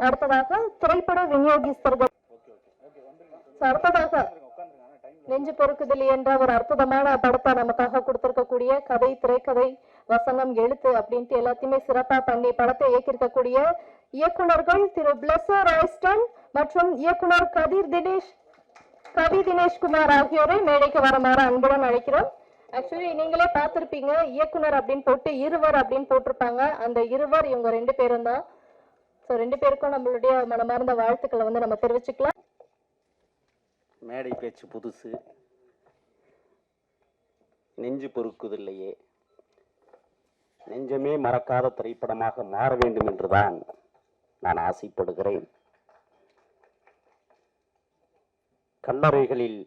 அடுத்ததாக திரைப்பட விநியோகிஸ்தர்கள். அடுத்ததாக நெஞ்சு பொறுக்குதல் என்ற ஒரு அற்புதமான படத்தை நமக்காக கொடுத்திருக்கக்கூடிய கதை, திரைக்கதை, வசனம், எழுத்து அப்படின்ட்டு எல்லாத்தையுமே சிறப்பா பண்ணி படத்தை இயக்கியிருக்கக்கூடிய இயக்குனர்கள் திரு பிளஸர் ராய்ஸ்டன் மற்றும் இயக்குனர் கவி தினேஷ்குமார் ஆகியோரை மேடைக்கு வருமாறு அன்புடன் அழைக்கிறோம். ஆக்சுவலி நீங்களே பார்த்திருப்பீங்க, இயக்குனர் அப்படின்னு போட்டு இருவர் அப்படின்னு போட்டிருப்பாங்க. அந்த இருவர் இவங்க 2 பேரும் தான். ஸோ 2 பேருக்கும் நம்மளுடைய மனமார்ந்த வாழ்த்துக்களை நம்ம தெரிவிச்சுக்கலாம். மேடை பேச்சு புதுசு, நெஞ்சு பொறுக்குதில்லையே, நெஞ்சமே மறக்காத திரைப்படமாக மாற வேண்டும் என்றுதான் நான் ஆசைப்படுகிறேன். கல்லறைகளில்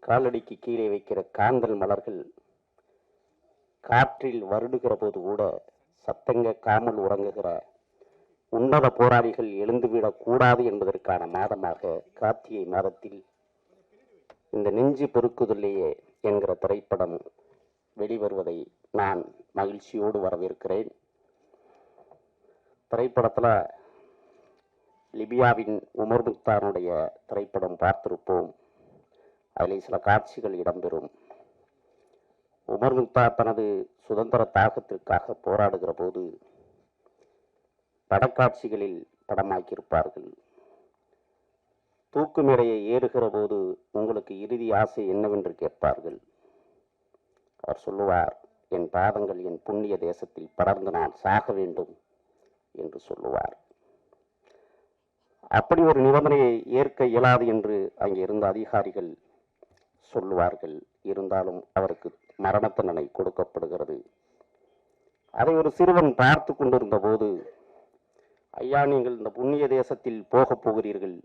காலடிக்கு கீழே வைக்கிற காந்தல் மலர்கள் காற்றில் வருடுகிற போது கூட சத்தங்க காமல் உறங்குகிற உன்னத போராளிகள் எழுந்துவிடக் கூடாது என்பதற்கான மாதமாக கார்த்திகை மாதத்தில் இந்த நெஞ்சு பொறுக்குதில்லையே என்கிற திரைப்படம் வெளிவருவதை நான் மகிழ்ச்சியோடு வரவேற்கிறேன். திரைப்படத்தில் லிபியாவின் உமர் முக்தாருடைய திரைப்படம் பார்த்திருப்போம். அதில் சில காட்சிகள் இடம்பெறும். உமர் முக்தார் தனது சுதந்திர தாகத்திற்காக போராடுகிற போது படக்காட்சிகளில் படமாக்கியிருப்பார்கள். தூக்கு மேடையை ஏறுகிற போது உங்களுக்கு இறுதி ஆசை என்னவென்று கேட்பார்கள். அவர் சொல்லுவார், என் பாதங்கள் என் புண்ணிய தேசத்தில் படர்ந்து நான் சாக வேண்டும் என்று சொல்லுவார். அப்படி ஒரு நிபந்தனையை ஏற்க இயலாது என்று அங்கே இருந்த அதிகாரிகள் சொல்லுவார்கள். இருந்தாலும் அவருக்கு மரண தண்டனை கொடுக்கப்படுகிறது. அதை ஒரு சிறுவன் பார்த்து கொண்டிருந்த போது, ஐயா, நீங்கள் இந்த புண்ணிய தேசத்தில் போகப் போகிறீர்கள்,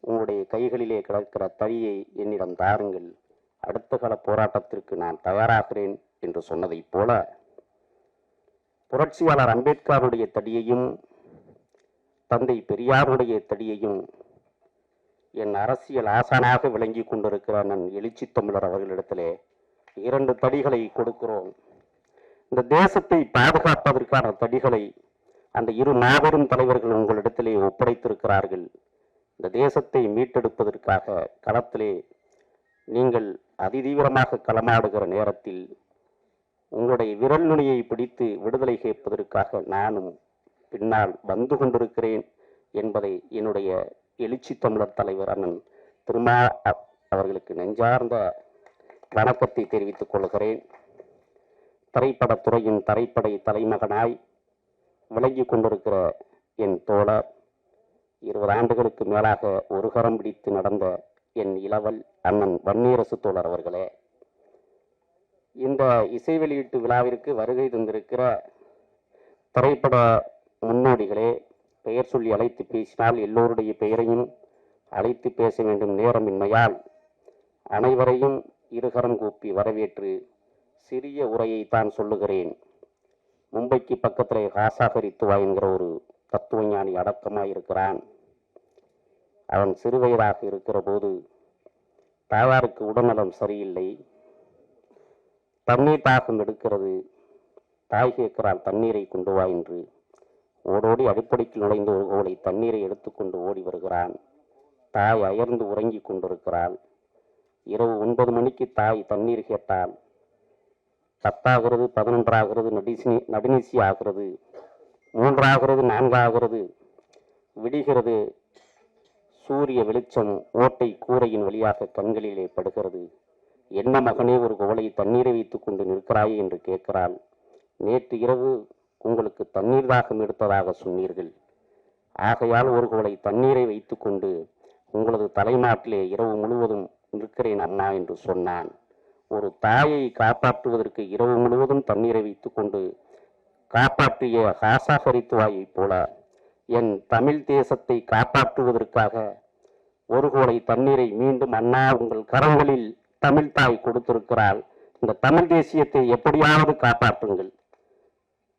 உங்களுடைய கைகளிலே கிடக்கிற தடியை என்னிடம் தாருங்கள், அடுத்த கால போராட்டத்திற்கு நான் தயாராகிறேன் என்று சொன்னதைப் போல புரட்சியாளர் அம்பேத்கருடைய தடியையும் தந்தை பெரியாருடைய தடியையும் என் அரசியல் ஆசானாக விளங்கி கொண்டிருக்கிற நான் எழுச்சி தமிழர் அவர்களிடத்திலே 2 தடிகளை கொடுக்கிறோம். இந்த தேசத்தை பாதுகாப்பதற்கான தடிகளை அந்த 2 மாபெரும் தலைவர்கள் உங்களிடத்திலே ஒப்படைத்திருக்கிறார்கள். இந்த தேசத்தை மீட்டெடுப்பதற்காக களத்திலே நீங்கள் அதிதீவிரமாக களமாடுகிற நேரத்தில் உங்களுடைய விரல் நுனியை பிடித்து விடுதலை கேட்பதற்காக நானும் பின்னால் வந்து கொண்டிருக்கிறேன் என்பதை என்னுடைய எழுச்சி தமிழர் தலைவர் அண்ணன் திருமா அவர்களுக்கு நெஞ்சார்ந்த வணக்கத்தை தெரிவித்துக் கொள்கிறேன். திரைப்படத்துறையின் திரைப்படை தலைமகனாய் விளங்கி கொண்டிருக்கிற என் தோழர், 20 ஆண்டுகளுக்கு மேலாக ஒரு கரம் பிடித்து நடந்த என் இளவல் அண்ணன் வன்னியரசு தோழர் அவர்களே, இந்த இசை வெளியீட்டு விழாவிற்கு வருகை தந்திருக்கிற திரைப்பட முன்னோடிகளே, பெயர் சொல்லி அழைத்து பேசினால் எல்லோருடைய பெயரையும் அழைத்து பேச வேண்டும் நேரமின்மையால் அனைவரையும் இருகரம் கூப்பி வரவேற்று சிறிய உரையை தான் சொல்லுகிறேன். மும்பைக்கு பக்கத்திலே ஹாசாகரித்துவா என்கிற ஒரு தத்துவஞானி அடக்கமாயிருக்கிறான். அவன் சிறுவயதாக இருக்கிற போது தாயாருக்கு உடல்நலம் சரியில்லை, தண்ணீர் தாகம் எடுக்கிறது. தாய் கேட்கிறாள், தண்ணீரை கொண்டு வா என்று. ஓடோடி அடிப்படைக்கு நுழைந்து ஒரு கோலை தண்ணீரை எடுத்துக்கொண்டு ஓடி வருகிறான். தாய் அயர்ந்து உறங்கி கொண்டிருக்கிறாள். இரவு 9 மணிக்கு தாய் தண்ணீர் கேட்டால் 10 ஆகிறது, 11 ஆகிறது, நடுநிசி ஆகிறது, 3 ஆகிறது, 4 ஆகிறது. விடுகிறது. சூரிய வெளிச்சம் ஓட்டை கூரையின் வழியாக கண்களிலே படுகிறது. என்ன மகனே, ஒரு கோலை தண்ணீரை வைத்துக் கொண்டு நிற்கிறாயே என்று கேட்கிறாள். நேற்று இரவு உங்களுக்கு தண்ணீர் தாகம் எடுத்ததாக சொன்னீர்கள், ஆகையால் ஒரு கோலை தண்ணீரை வைத்துக் கொண்டு உங்களது தலைநாட்டிலே இரவு முழுவதும் நிற்கிறேன் அம்மா என்று சொன்னான். ஒரு தாயை காப்பாற்றுவதற்கு இரவு முழுவதும் தண்ணீரை வைத்துக் கொண்டு காப்பாற்றிய ஹாசாகரித்துவாயைப் போல என் தமிழ் தேசத்தை காப்பாற்றுவதற்காக ஒரு கோலை தண்ணீரை மீண்டும் அண்ணா உங்கள் கரங்களில் தமிழ் தாய் கொடுத்திருக்கிறாள். இந்த தமிழ் தேசியத்தை எப்படியாவது காப்பாற்றுங்கள்.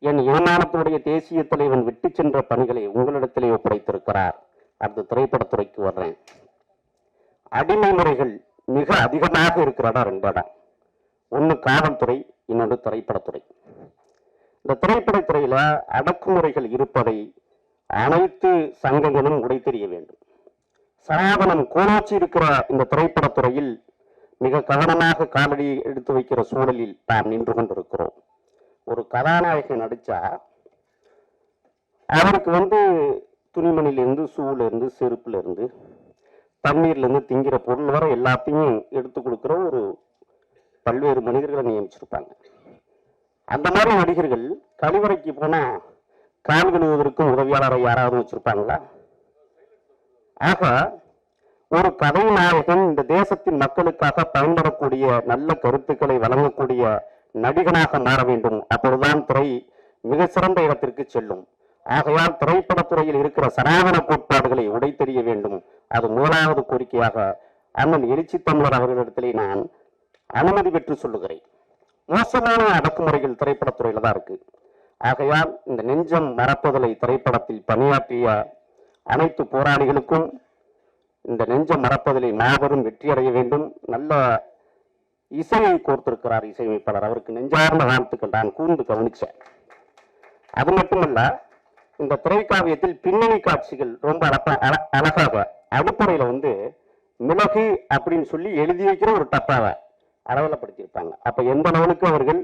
என் இனமானத்தினுடைய தேசிய தலைவன் விட்டு சென்ற பணிகளை உங்களிடத்திலே ஒப்படைத்திருக்கிறார். அந்த திரைப்படத்துறைக்கு வர்றேன். அடிமை முறைகள் மிக அதிகமாக இருக்கிற இடம் 2 இடம். ஒன்று காவல்துறை, இன்னொன்று திரைப்படத்துறை. இந்த திரைப்படத்துறையில அடக்குமுறைகள் இருப்பதை அனைத்து சங்கங்களும் உடைத்தெறிய வேண்டும். சனாதனம் கோலோச்சி இருக்கிற இந்த திரைப்படத்துறையில் மிக கவனமாக காலடி எடுத்து வைக்கிற சூழலில் நாம் நின்று கொண்டிருக்கிறோம். ஒரு கதாநாயகன் நடிச்சா அவருக்கு துணிமணிலிருந்து, ஷூல இருந்து, செருப்புல இருந்து, தண்ணீர்ல இருந்து, திங்கிற பொருள் வரை எல்லாத்தையும் எடுத்து கொடுக்கிற ஒரு பல்வேறு மனிதர்களை நியமிச்சிருப்பாங்க. அந்த மாதிரி நடிகர்கள் கழிவறைக்கு போனா கால் கழுவுவதற்கும் உதவியாளரை யாராவது வச்சிருப்பாங்களா? ஆக ஒரு கதை நாயகன் இந்த தேசத்தின் மக்களுக்காக பயன்படக்கூடிய நல்ல கருத்துக்களை வழங்கக்கூடிய நடிகனாக மாற வேண்டும். அப்பொழுதுதான் துறை மிக சிறந்த இடத்திற்கு செல்லும். ஆகையால் திரைப்படத்துறையில் இருக்கிற சனாதன கோட்பாடுகளை உடைத்தெறிய வேண்டும். அது முதலாவது கோரிக்கையாக அண்ணன் எழுச்சி தமிழர் அவர்களிடத்திலே நான் அனுமதி பெற்று சொல்லுகிறேன். மோசமான அடக்குமுறைகள் திரைப்படத்துறையில தான் இருக்கு. ஆகையால் இந்த நெஞ்சம் மறப்பதலை திரைப்படத்தில் பணியாற்றிய அனைத்து போராளிகளுக்கும் இந்த நெஞ்சம் மறப்பதலை மாபெரும் வெற்றி அடைய வேண்டும். நல்ல இசையை கோர்த்திருக்கிறார் இசையமைப்பாளர், அவருக்கு நெஞ்சார்ந்த வாழ்த்துக்கள் நான் கூர்ந்து கவனிச்சேன். அது மட்டுமல்ல, இந்த திரைக்காவியத்தில் பின்னணி காட்சிகள் ரொம்ப அழகாக அடுப்பறையில மிளகு அப்படின்னு சொல்லி எழுதி வைக்கிற ஒரு டப்பாவை அறவலப்படுத்தியிருப்பாங்க. அப்ப எந்த அளவுக்கு அவர்கள்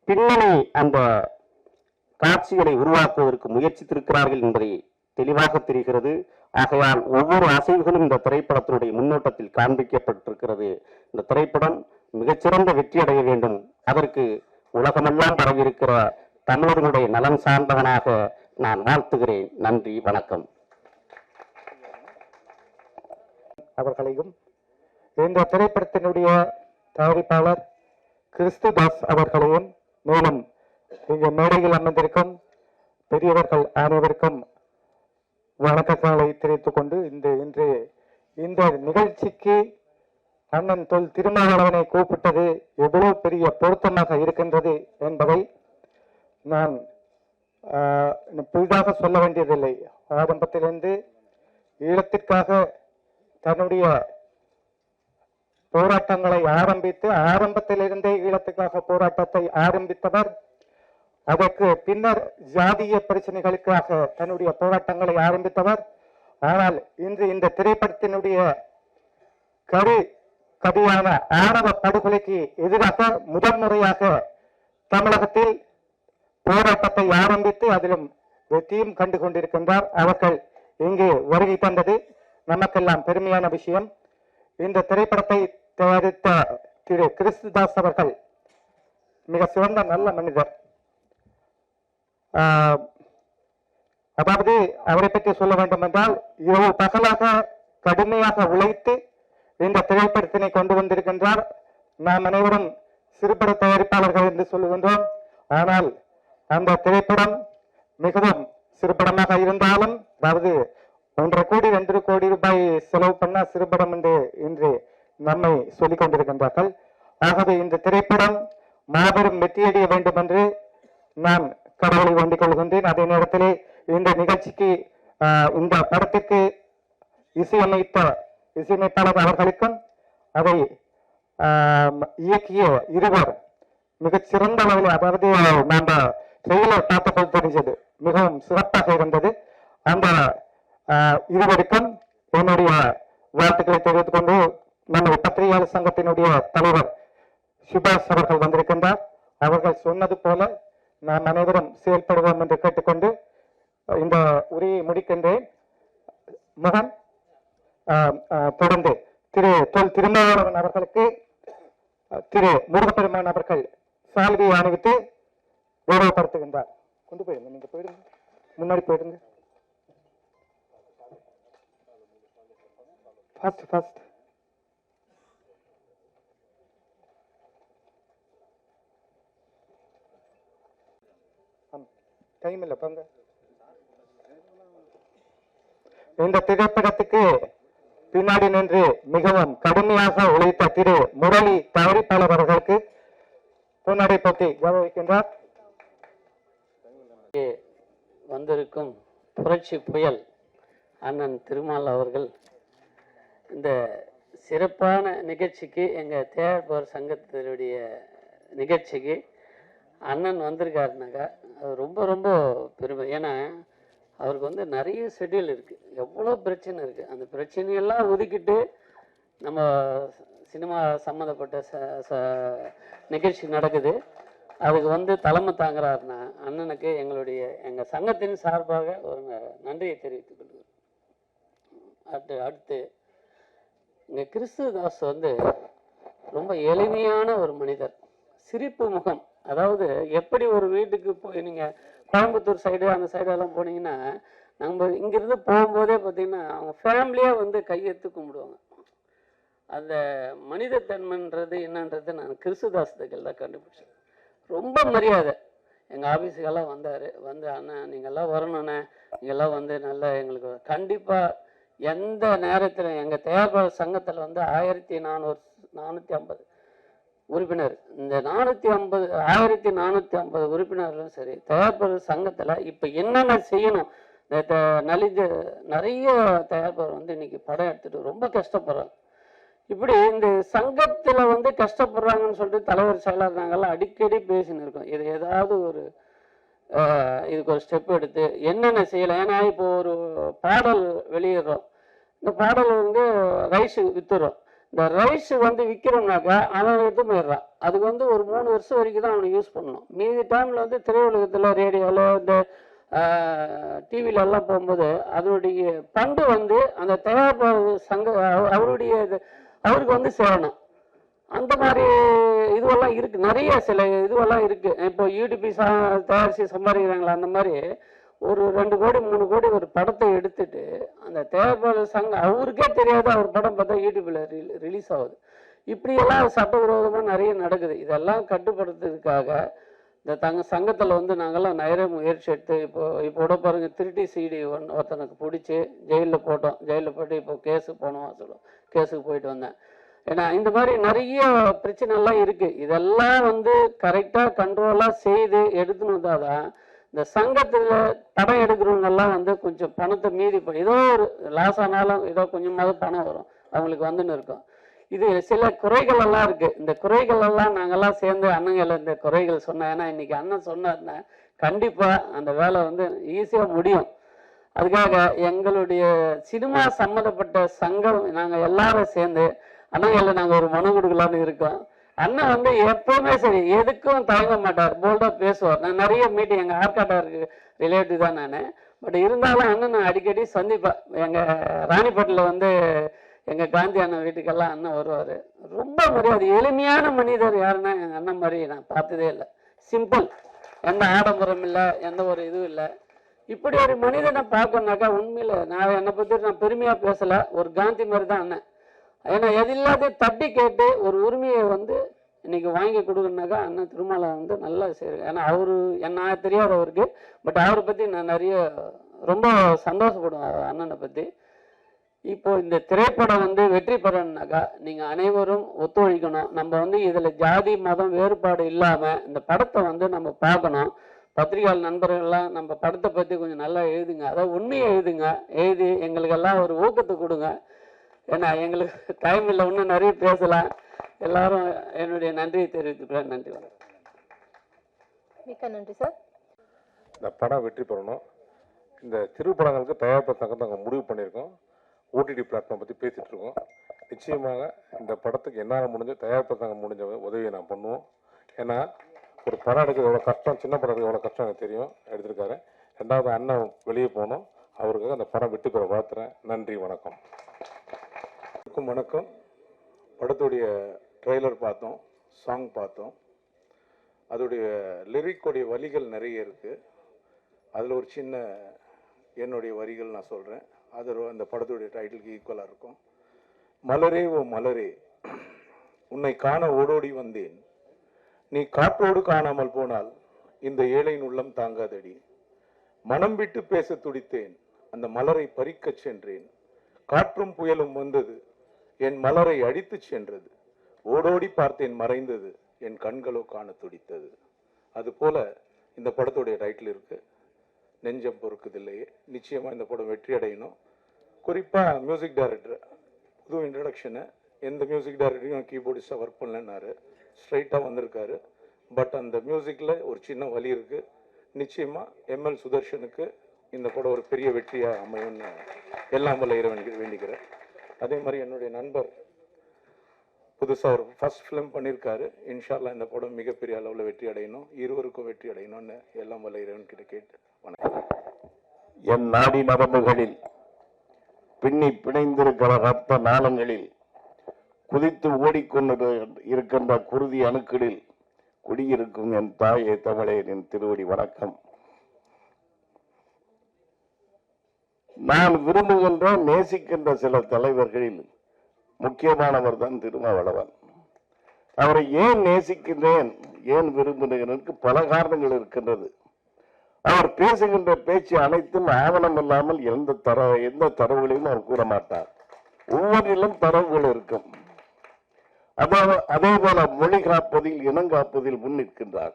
பின்னணி அந்த காட்சிகளை உருவாக்குவதற்கு முயற்சித்திருக்கிறார்கள் என்பதை தெளிவாக தெரிகிறது. ஆகையால் ஒவ்வொரு அசைவுகளும் இந்த திரைப்படத்தினுடைய முன்னோட்டத்தில் காண்பிக்கப்பட்டிருக்கிறது. இந்த திரைப்படம் மிகச்சிறந்த வெற்றி அடைய வேண்டும். அதற்கு உலகமெல்லாம் பரவியிருக்கிற தமிழர்களுடைய நலன் சார்ந்தவனாக நான் வாழ்த்துகிறேன். நன்றி, வணக்கம். அவர்களையும் இந்த திரைப்படத்தினுடைய தயாரிப்பாளர் கிறிஸ்துதாஸ் அவர்களையும், மேலும் இங்கு மேடையில் அமர்ந்திருக்கும் பெரியவர்கள் அனைவருக்கும் வணக்கங்களை தெரிவித்துக் கொண்டு இன்று இந்த நிகழ்ச்சிக்கு அண்ணன் தொல் திருமாவளவனை கூப்பிட்டது எவ்வளவு பெரிய பொருத்தமாக இருக்கின்றது என்பதை நான் புதிதாக சொல்ல வேண்டியதில்லை. ஆரம்பத்திலிருந்து ஈழத்திற்காக தன்னுடைய போராட்டங்களை ஆரம்பத்திலிருந்தே ஈழத்துக்காக போராட்டத்தை ஆரம்பித்தவர். அதற்கு பின்னர் ஜாதிய பிரச்சனைகளுக்காக தன்னுடைய போராட்டங்களை ஆரம்பித்தவர். ஆனால் இன்று இந்த திரைப்படத்தினுடைய கதையான ஆணவ படுகொலைக்கு எதிராக முதன்முறையாக தமிழகத்தில் போராட்டத்தை ஆரம்பித்து அதிலும் வெற்றியும் கண்டு கொண்டிருக்கின்றார். அவர்கள் இங்கே வருகை தந்தது நமக்கெல்லாம் பெருமையான விஷயம். இந்த திரைப்படத்தை தயாரித்த திரு கிறிஸ்துதாஸ் அவர்கள் மிக சிறந்த நல்ல மனிதர். அதாவது அவரை பற்றி சொல்ல வேண்டும் என்றால், இரவு பகலாக கடுமையாக உழைத்து இந்த திரைப்படத்தினை கொண்டு வந்திருக்கின்றார். நாம் அனைவரும் சிறுபட தயாரிப்பாளர்கள் என்று சொல்லுகின்றோம். ஆனால் அந்த திரைப்படம் மிகவும் சிறுபடமாக இருந்தாலும், அதாவது 1.5 கோடி 2 கோடி ரூபாய் செலவு பண்ண சிறுபடம் என்று இன்று நம்மை சொல்லிக் கொண்டிருக்கின்றார்கள். ஆகவே இந்த திரைப்படம் மாபெரும் வெற்றியடைய வேண்டும் என்று நான் கடவுளை வேண்டிக் கொள்கின்றேன். அதே நேரத்திலே இந்த நிகழ்ச்சிக்கு இந்த படத்திற்கு இசையமைப்பாளர் அவர்களுக்கும் அதை இயக்கிய இருவர் மிகச் சிறந்த அளவில், அதாவது நாம் ட்ரெயிலர் பார்த்தபோது தெரிஞ்சது மிகவும் சிறப்பாக இருந்தது. அந்த இருவருக்கும் என்னுடைய வாழ்த்துக்களை தெரிவித்துக் கொண்டு, நமது பத்திரிகையாளர் சங்கத்தினுடைய தலைவர் சுபாஷ் அவர்கள் வந்திருக்கின்றார். அவர்கள் சொன்னது போல நாம் அனைவரும் செயல்படுவோம் என்று கேட்டுக்கொண்டு இந்த உரையை முடிக்கின்றேன். மகன் தொடர்ந்து திரு தொல் திருமாவளவன் அவர்களுக்கு திரு முருகப்பெருமான் அவர்கள் சால்வியை அணிவித்து கௌரவப்படுத்துகின்றார். கொண்டு போயிருங்க, நீங்க போயிடுங்க, முன்னாடி போயிடுங்க. ஃபர்ஸ்ட் டைம் இல்லை பாங்க. இந்த திரைப்படத்துக்கு பின்னாடி நின்று மிகவும் கடுமையாக உழைத்த திரு முரளி தயாரிப்பாளர் அவர்களுக்கு பொன்னாடை போட்டி கௌரவிக்கின்றார். வந்திருக்கும் புரட்சி புயல் அண்ணன் திருமால் அவர்கள் இந்த சிறப்பான நிகழ்ச்சிக்கு, எங்கள் தயாரிப்பாளர் சங்கத்தினுடைய நிகழ்ச்சிக்கு அண்ணன் வந்திருக்காருனாக்கா அது ரொம்ப ரொம்ப பெருமை. ஏன்னா அவருக்கு வந்து நிறைய ஷெட்யூல் இருக்குது, எவ்வளோ பிரச்சனை இருக்குது. அந்த பிரச்சனையெல்லாம் ஒதுக்கிட்டு நம்ம சினிமா சம்மந்தப்பட்ட நிகழ்ச்சி நடக்குது, அதுக்கு வந்து தலைமை தாங்குறாருன்னா அண்ணனுக்கு எங்கள் சங்கத்தின் சார்பாக ஒரு நன்றியை தெரிவித்துக் கொள்கிறேன். அடுத்து இங்கே கிறிஸ்துதாஸ் வந்து ரொம்ப எளிமையான ஒரு மனிதர், சிரிப்பு முகம். அதாவது எப்படி ஒரு வீட்டுக்கு போய் நீங்கள் கோயம்புத்தூர் சைடு அந்த சைடெல்லாம் போனீங்கன்னா நம்ம இங்கிருந்து போகும்போதே பார்த்தீங்கன்னா அவங்க ஃபேமிலியாக வந்து கையெடுத்து கும்பிடுவாங்க. அந்த மனிதத்தன்மைன்றது என்னன்றது நான் கிறிஸ்துதாஸ்துக்கள் தான் கண்டுபிடிச்சேன். ரொம்ப மரியாதை. எங்கள் ஆஃபீஸுக்கெல்லாம் வந்தார், வந்து அண்ணன் நீங்கள்லாம் வரணுண்ணே, நீங்கள்லாம் வந்து நல்லா எங்களுக்கு கண்டிப்பாக எந்த நேரத்தில் எங்கள் தயாரிப்பாளர் சங்கத்தில் வந்து 1450 உறுப்பினர், இந்த 1450 உறுப்பினர்களும் சரி, தயாரிப்பாளர் சங்கத்தில் இப்போ என்னென்ன செய்யணும், நிறைய தயாரிப்பாளர் வந்து இன்னைக்கு படம் எடுத்துட்டு ரொம்ப கஷ்டப்படுறாங்க. இப்படி இந்த சங்கத்தில் வந்து கஷ்டப்படுறாங்கன்னு சொல்லிட்டு தலைவர் செயலாளர் நாங்கள்லாம் அடிக்கடி பேசின்னு இருக்கோம். இது ஏதாவது ஒரு இதுக்கு ஒரு ஸ்டெப் எடுத்து என்னென்ன செய்யலாம். ஏன்னா இப்போ ஒரு பாடல் வெளியிடுறோம், இந்த பாடல் வந்து ரைஸ் வித்துறோம். இந்த ரைஸ் வந்து விற்கிறோம்னாக்கா அவன் எடுத்து போயிடுறான். அதுக்கு வந்து ஒரு 3 வருஷம் வரைக்கும் தான் அவனை யூஸ் பண்ணணும். மீதி டைமில் வந்து திரையுலகத்தில் ரேடியோவில் இந்த டிவியில எல்லாம் போகும்போது அதனுடைய பங்கு வந்து அந்த தயாரிப்பாளர் சங்க அவருக்கு வந்து சேரணும். அந்த மாதிரி இதுவெல்லாம் இருக்கு, நிறைய சில இதுவெல்லாம் இருக்கு. இப்போ யூடிபி தயாரிச்சு சம்பாதிக்கிறாங்களா, அந்த மாதிரி ஒரு 2 கோடி 3 கோடி ஒரு படத்தை எடுத்துட்டு அந்த தயாரிப்பாளர் சங்கம் அவருக்கே தெரியாது அவர் படம் பார்த்தா யூடியூப்ல ரிலீஸ் ஆகுது. இப்படியெல்லாம் சட்டவிரோதமாக நிறைய நடக்குது. இதெல்லாம் கட்டுப்படுத்துறதுக்காக இந்த சங்கத்தில் வந்து நாங்கள்லாம் நிறைய முயற்சி எடுத்து இப்போ பாருங்க, திருட்டி சிடி ஒருத்தனுக்கு பிடிச்சி ஜெயிலில் போட்டோம். ஜெயிலில் போட்டு இப்போ கேஸுக்கு போனோம், சொல்லுவோம், கேஸுக்கு போயிட்டு வந்தேன். ஏன்னா இந்த மாதிரி நிறைய பிரச்சனைலாம் இருக்குது. இதெல்லாம் வந்து கரெக்டாக கண்ட்ரோலாக செய்து எடுத்துன்னு வந்தாதான் இந்த சங்கத்தில் படம் எடுக்கிறவங்கெல்லாம் வந்து கொஞ்சம் பணத்தை மீறி ஏதோ ஒரு லாஸ் ஆனாலும் ஏதோ கொஞ்சமாவது பணம் வரும், அவங்களுக்கு வந்துன்னு இருக்கும். இது சில குறைகள் எல்லாம் இருக்கு. இந்த குறைகள் எல்லாம் நாங்கெல்லாம் சேர்ந்து அண்ணங்களை இந்த குறைகள் சொன்னேன். ஏன்னா இன்னைக்கு அண்ணன் சொன்னாருன்னா கண்டிப்பா அந்த வேலை வந்து ஈஸியா முடியும். அதுக்காக எங்களுடைய சினிமா சம்மந்தப்பட்ட சங்கம் நாங்க எல்லாரும் சேர்ந்து அண்ணங்களை நாங்க ஒரு மனு கொடுக்கலான்னு இருக்கோம். அண்ணன் வந்து எப்பவுமே சரி எதுக்கும் தயங்க மாட்டார், போல்டா பேசுவார். நான் நிறைய மீட்டிங் எங்க ஆர்காட்டாருக்கு ரிலேட்டிவ் தான் நான், பட் இருந்தாலும் அண்ணன் நான் அடிக்கடி சந்திப்பேன். எங்க ராணிப்பேட்டில் வந்து எங்க காந்தி அண்ணன் வீட்டுக்கெல்லாம் அண்ணன் வருவாரு. ரொம்ப மரியாதை, எளிமையான மனிதர். யாருன்னா எங்க அண்ணன் மாதிரி நான் பார்த்ததே இல்லை. சிம்பிள், எந்த ஆடம்பரம் இல்லை, எந்த ஒரு இதுவும் இல்லை. இப்படி ஒரு மனிதனை பார்க்கணுனாக்கா உண்மையில நான் என்னை பற்றி நான் பெருமையா பேசல, ஒரு காந்தி மாதிரி தான் அண்ணன். ஏன்னா எது இல்லாத தட்டி கேட்டு ஒரு உரிமையை வந்து இன்னைக்கு வாங்கி கொடுக்கணுனாக்கா அண்ணன் திருமாலை வந்து நல்லா செய்யுங்க. ஏன்னா அவரு என்ன தெரியாது அவருக்கு, பட் அவரை பத்தி நான் நிறைய ரொம்ப சந்தோஷப்படுவேன் அண்ணனை பத்தி. இப்போ இந்த திரைப்படம் வந்து வெற்றி பெறணும்னாக்கா நீங்க அனைவரும் ஒத்துழைக்கணும். நம்ம வந்து இதுல ஜாதி மதம் வேறுபாடு இல்லாம இந்த படத்தை வந்து நம்ம பார்க்கணும். பத்திரிகையாளர் நண்பர்கள்லாம் நம்ம படத்தை பத்தி கொஞ்சம் நல்லா எழுதுங்க, அதாவது உண்மையை எழுதுங்க, எழுதி எங்களுக்கெல்லாம் ஒரு ஊக்கத்தை கொடுங்க. ஏன்னா எங்களுக்கு டைம் இல்லை, இன்னும் நிறைய பேசலாம். எல்லாரும் என்னுடைய நன்றியை தெரிவித்துக்கிறேன். நன்றி, வணக்கம். மிக்க நன்றி சார். இந்த படம் வெற்றி பெறணும். இந்த திரைப்படங்களுக்கு தயாரிப்பு சங்கத்தை நாங்கள் முடிவு பண்ணியிருக்கோம். ஓடிடி பிளாட்ஃபார்ம் பற்றி பேசிகிட்டு இருக்கோம். நிச்சயமாக இந்த படத்துக்கு என்னால் முடிஞ்ச தயாரிப்பு சங்கம் முடிஞ்ச உதவியை நான் பண்ணுவோம். ஏன்னா ஒரு படம் எடுக்கிறது எவ்வளோ கஷ்டம், சின்ன படம் எடுக்கிறது எவ்வளோ கஷ்டம் எனக்கு தெரியும், எடுத்திருக்காரு. 2வது அண்ணன் வெளியே போகணும், அவருக்காக அந்த படம் வெற்றி பெற வாழ்த்துறேன். நன்றி, வணக்கம். வணக்கம். படத்துடைய ட்ரெய்லர் பார்த்தோம், சாங் பார்த்தோம். அதோடைய லிரிக்கோடைய வரிகள் நிறைய இருக்குது. அதில் ஒரு சின்ன என்னுடைய வரிகள் நான் சொல்கிறேன். அது அந்த படத்துடைய டைட்டிலுக்கு ஈக்குவலாக இருக்கும். மலரே ஓ மலரே, உன்னை காண ஓடோடி வந்தேன், நீ காற்றோடு காணாமல் போனால் இந்த ஏழையின் உள்ளம் தாங்காதடி. மனம் விட்டு பேச துடித்தேன், அந்த மலரை பறிக்கச் சென்றேன், காற்றும் புயலும் வந்தது, என் மலரை அடித்து சென்றது, ஓடோடி பார்த்தேன் மறைந்தது, என் கண்களோ காண துடித்தது. அதுபோல இந்த படத்துடைய டைட்டில் இருக்கு, நெஞ்சம் பொறுக்குதில்லையே. நிச்சயமா இந்த படம் வெற்றி அடையணும். குறிப்பா மியூசிக் டைரக்டர் புது இன்ட்ரடக்ஷனு. எந்த மியூசிக் டைரக்டரையும் கீபோர்டிஸ்டாக ஒர்க் பண்ணலன்னாரு, ஸ்ட்ரைட்டாக வந்திருக்காரு. பட் அந்த மியூசிக்கில் ஒரு சின்ன வலி இருக்கு. நிச்சயமா எம்எல் சுதர்ஷனுக்கு இந்த படம் ஒரு பெரிய வெற்றியாக அமையும்னு எல்லாம் வல்ல இறைவன் வேண்டிக்கிறேன். அதே மாதிரி என்னுடைய நண்பர் புதுசாக ஒரு ஃபர்ஸ்ட் ஃபிலிம் பண்ணியிருக்காரு. இன்ஷா அல்லாஹ் இந்த படம் மிகப்பெரிய அளவில் வெற்றி அடையணும், இருவருக்கும் வெற்றி அடையணும்னு எல்லாம் வல்ல இறைவன் கிட்ட கேட்டு வணக்கம். என் நாடி நரம்புகளில் பின்னி பிணைந்திருக்கிற ரத்த நாளங்களில் குதித்து ஓடிக்கொண்டு இருக்கின்ற குருதி அணுக்களில் குடியிருக்கும் என் தாயே தமிழே, என் திருவடி வணக்கம். நான் விரும்புகின்ற நேசிக்கின்ற சில தலைவர்களில் முக்கியமானவர் தான் திருமாவளவன். அவரை ஏன் நேசிக்கின்றேன், ஏன் விரும்புகிறேன், பல காரணங்கள் இருக்கின்றது. அவர் பேசுகின்ற பேச்சு அனைத்தும் ஆவணம் இல்லாமல் எந்த தரவுகளையும் அவர் கூற மாட்டார். ஒவ்வொன்றிலும் தரவுகள் இருக்கும். அதே போல மொழி காப்பதில் இனம் காப்பதில் முன் நிற்கின்றார்.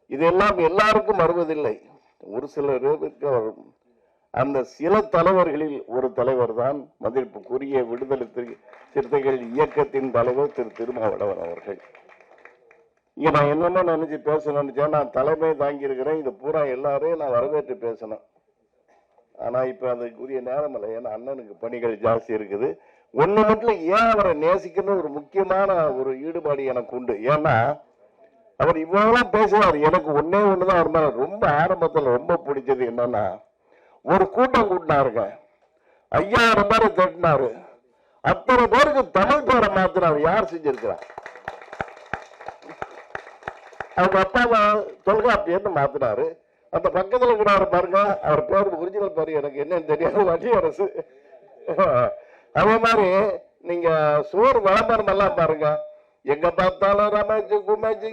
இதெல்லாம் எல்லாருக்கும் வருவதில்லை, ஒரு சிலருக்கு வரும். அந்த சில தலைவர்களில் ஒரு தலைவர் தான் மதிப்புக்குரிய விடுதலை சிறுத்தைகள் இயக்கத்தின் தலைவர் திரு திருமாவளவன் அவர்கள். இங்க நான் என்னென்ன நினைச்சு பேச நினைச்சேன், நான் தலைமை தாங்கி இருக்கிறேன், இது பூரா எல்லாரையும் நான் வரவேற்று பேசணும். ஆனா இப்ப அதுக்குரிய நேரம் இல்லை, ஏன்னா அண்ணனுக்கு பணிகள் ஜாஸ்தி இருக்குது. ஒண்ணு மட்டும் ஏன் அவரை நேசிக்கணும் ஒரு முக்கியமான ஒரு ஈடுபாடு எனக்கு உண்டு. ஏன்னா அவர் இவ்வளவு பேசுவார். எனக்கு ஒன்னே ஒண்ணுதான் அவர் மேல ரொம்ப ஆரம்பத்துல ரொம்ப பிடிச்சது என்னன்னா, ஒரு கூட்டம் கூட்டினாருங்க, 5000 பேரை திட்டினாரு, அத்தனை பேருக்கு தமிழ் பேரை மாத்தினாரு. யார் செஞ்சிருக்கிறார்? அவங்க அப்பாவை தொல்காப்பியன்னு மாத்தினாரு. அந்த பக்கத்துல இருக்கிறாரு பாருங்க, அவர் பேர் ஒரிஜினல் பேரு எனக்கு என்னன்னு தெரியாது, வடிவரசு. அதே மாதிரி நீங்க சோறு விளம்பரம் எல்லாம் பாருங்க, எங்க பார்த்தாலும் ரமேஷ் குமேஷ்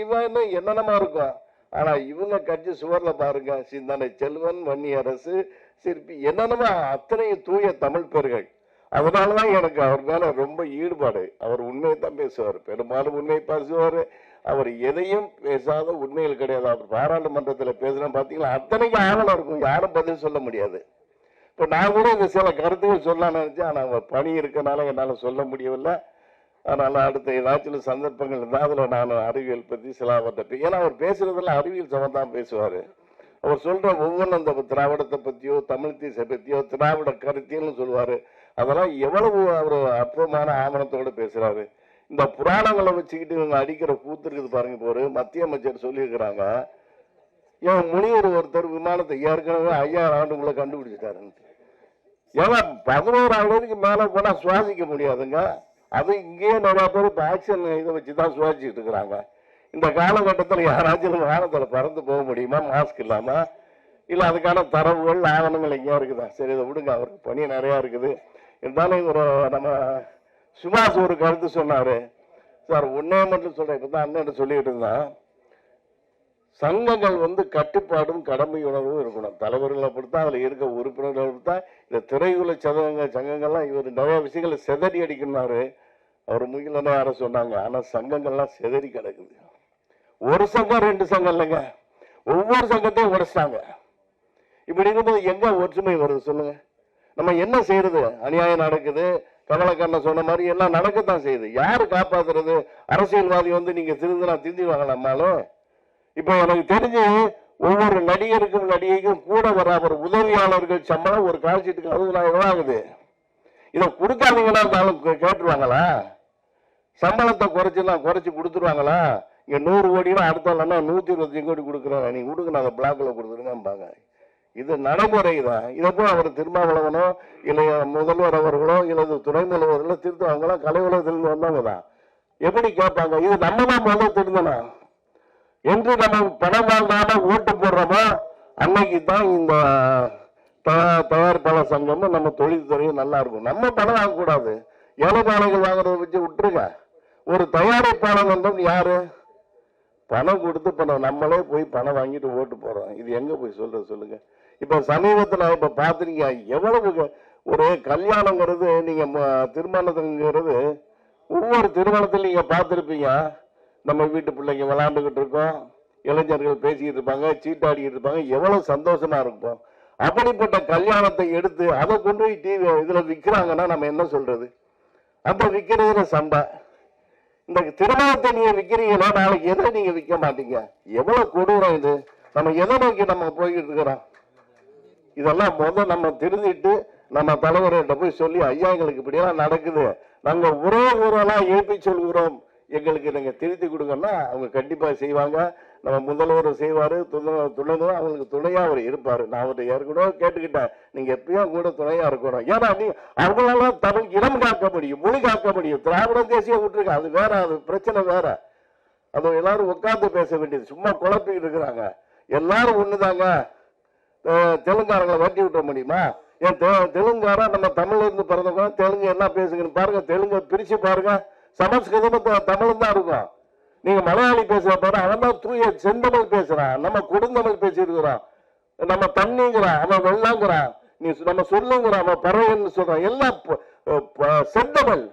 இவன் என்னென்னமா இருக்கும். ஆனா இவங்க கட்சி சுவர்ல பாருங்க, சிந்தனை செல்வன், வன்னியரசு, சிற்பி, என்னென்னமா அத்தனையும் தூய தமிழ் பேர்கள். அதனாலதான் எனக்கு அவர் மேல ரொம்ப ஈடுபாடு. அவர் உண்மையை தான் பேசுவார், பெரும்பாலும் உண்மையை பேசுவார். அவர் எதையும் பேசாத உண்மைகள் கிடையாது. அவர் பாராளுமன்றத்தில் பேசுறேன் பாத்தீங்களா, அத்தனைக்கும் ஆவலம் இருக்கும், யாரும் பதில் சொல்ல முடியாது. இப்போ நான் கூட இந்த சில கருத்துக்கள் சொல்ல நினைச்சேன், ஆனால் அவர் பணி இருக்கனால என்னால் சொல்ல முடியவில்லை. அதனால அடுத்த ஏதாச்சும் சந்தர்ப்பங்கள் இருந்தால் அதில் நான் அறிவியல் பற்றி சில அவர்கிட்ட, ஏன்னா அவர் பேசுறதெல்லாம் அறிவியல் சம்பந்தம் பேசுவார். அவர் சொல்ற ஒவ்வொன்றும் அந்த திராவிடத்தை பற்றியோ தமிழ் தேச பற்றியோ திராவிட கருத்தியல்னு சொல்லுவார். அதெல்லாம் எவ்வளவு அவர் அற்புதமான ஆவணத்தோடு பேசுறாரு. இந்த புராணங்களை வச்சுக்கிட்டு இவங்க அடிக்கிற கூத்து இருக்குது பாருங்க. இப்போ ஒரு மத்திய அமைச்சர் சொல்லியிருக்கிறாங்க, ஏன் முனிவர் ஒருத்தர் விமானத்தை ஏற்கனவே 5000 ஆண்டுக்குள்ள கண்டுபிடிச்சிட்டாருன்னு. ஏன்னா 11,000 மேல போனா சுவாசிக்க முடியாதுங்க. அது இங்கேயே நிறைய பேர் இப்போ ஆக்சிஜன் இதை வச்சுதான் சுவாசிச்சுட்டு இருக்கிறாங்க. இந்த காலகட்டத்தில் யாராச்சும் வானத்துல பறந்து போக முடியுமா மாஸ்க் இல்லாம? இல்ல அதுக்கான தரவுகள் ஆவணங்கள் எங்கேயா இருக்குதா? சரி, இதை விடுங்க, அவருக்கு பணி நிறைய இருக்குது. இருந்தாலும் ஒரு நம்ம சுபாஷ் ஒரு கருத்து சொன்னாரு சார், ஒன்னே மட்டும் சொல்றேன், இப்பதான் அண்ணன் சொல்லிட்டு இருந்தான், சங்கங்கள் கட்டுப்பாடும் கடமை உணர்வும் இருக்கணும். தலைவர்கள் அப்படித்தான், அதுல இருக்க உறுப்பினர்கள் அப்படித்தான். இந்த திரையுல சங்கங்கள்லாம் இவர் நிறைய விஷயங்களை செதறி அடிக்கணும்னாரு. அவர் முகிலன்னு யார சொன்னாங்க. ஆனா சங்கங்கள்லாம் செதறி கிடக்குது. ஒரு சங்கம் 2 சங்கம் இல்லைங்க, ஒவ்வொரு சங்கத்தையும் உடைச்சிட்டாங்க. இப்படி இருக்கும்போது எங்க ஒற்றுமை வருது சொல்லுங்க? நம்ம என்ன செய்யறது? அநியாயம் நடக்குது, கமலக்கண்ணன் சொன்ன மாதிரி எல்லாம் நடக்கத்தான் செய்யுது. யாரு காப்பாத்துறது? அரசியல்வாதி நீங்க திருந்தினா திருந்திவாங்க நம்மளும். இப்போ எனக்கு தெரிஞ்சு ஒவ்வொரு நடிகருக்கும் நடிகைக்கும் கூட வர ஒரு உதவியாளர்கள் சம்பளம் ஒரு கால்ஷீட்டுக்கு 60,000 ரூபாய் ஆகுது. இதை கொடுக்காதீங்கன்னா கேட்டுருவாங்களா? சம்பளத்தை குறைச்சு கொடுத்துருவாங்களா? இங்க 100 கோடினா அடுத்த 125 கோடி கொடுக்குறாங்க, நீங்க கொடுக்கணும், அதை பிளாக்ல கொடுத்துருங்கம்பாங்க. இது நடைமுறை தான். இதை போய் அவர் திருமாவளவனோ இல்லை முதல்வர் அவர்களோ இல்லது துணை முதல்வர்களோ திருத்தவங்களோ கலை உலகத்திலிருந்து வந்தவங்க தான். எப்படி கேட்பாங்க? இது நம்ம தான் முதல்ல திருந்தணும் என்று நம்ம பணம் வாங்காம ஓட்டு போடுறோமோ அன்னைக்கு தான் இந்த தயாரிப்பாளர் சங்கமும் நம்ம தொழில்துறையும் நல்லா இருக்கும். நம்ம பணம் வாங்கக்கூடாது, ஏழைப்பாளைகள் வாங்குறத வச்சு விட்டுருங்க. ஒரு தயாரிப்பாளர் வந்து யாரு பணம் கொடுத்து பணம் நம்மளே போய் பணம் வாங்கிட்டு ஓட்டு போறோம். இது எங்க போய் சொல்றது சொல்லுங்க? இப்ப சமீபத்தில் இப்ப பாத்துருக்கீங்க, எவ்வளவு ஒரு கல்யாணங்கிறது, நீங்க திருமணத்துங்கிறது ஒவ்வொரு திருமணத்தில் நீங்க பார்த்துருப்பீங்க. நம்ம வீட்டு பிள்ளைங்க விளையாண்டுகிட்டு இருக்கோம், இளைஞர்கள் பேசிக்கிட்டு இருப்பாங்க, சீட்டாடிக்கிட்டு இருப்பாங்க, எவ்வளவு சந்தோஷமா இருக்கும். அப்படிப்பட்ட கல்யாணத்தை எடுத்து அதை கொண்டு போய் டிவி இதுல விற்கிறாங்கன்னா நம்ம என்ன சொல்றது? அந்த விற்கிறதுல சண்டை. இந்த திருமணத்தை நீங்க விற்கிறீங்களா, நாளைக்கு எதை நீங்க விற்க மாட்டீங்க? எவ்வளவு கொடூரம் இது! நம்ம எதை நோக்கி நம்ம போய்கிட்டு இருக்கிறோம்? இதெல்லாம் நம்ம திருந்திட்டு நம்ம தலைவர்கிட்ட போய் சொல்லி, ஐயா எங்களுக்கு இப்படியெல்லாம் நடக்குது, நாங்க ஒரே ஊரெல்லாம் எழுப்பி சொல்கிறோம், எங்களுக்கு நீங்க திருத்தி கொடுங்கன்னா அவங்க கண்டிப்பா செய்வாங்க. நம்ம முதல்வர் செய்வாரு, துணைவர் அவங்களுக்கு துணையா அவர் இருப்பாரு. நான் அவர்கிட்ட ஏற்கனவே கேட்டுக்கிட்டேன், நீங்க எப்பயும் கூட துணையா இருக்கணும். ஏன்னா நீ அவங்களால தமிழ் இனம் காக்க முடியும், மொழி காக்க முடியும். திராவிட தேசியம் விட்டுருக்க, அது வேற, அது பிரச்சனை வேற. அது எல்லாரும் உட்கார்ந்து பேச வேண்டியது, சும்மா குழப்பிக்கிட்டு இருக்கிறாங்க. எல்லாரும் ஒண்ணுதாங்க. தெலுங்காரங்களை வட்டி விட்ட முடியுமா? ஏன் தெலுங்காரா நம்ம தமிழ்ல இருந்து பிறந்தவங்க தெலுங்கு என்ன பேசுங்கன்னு பாருங்க, தெலுங்கு பிரிச்சு பாருங்க. சமஸ்கிருதம் தமிழ் தான் இருக்கும். நீங்க மலையாளி பேசுற பாரு, அவன் தான் தூய செந்தமிழ் பேசுறான், நம்ம கொடுந்தமிழ் பேசியிருக்கிறான். நம்ம தண்ணிங்கிறான், அவன் வெள்ளங்கிறான், நீ நம்ம சொல்லுங்கிறான், அவன் பறவைன்னு சொல்றான். எல்லாம் செந்தமிழ்.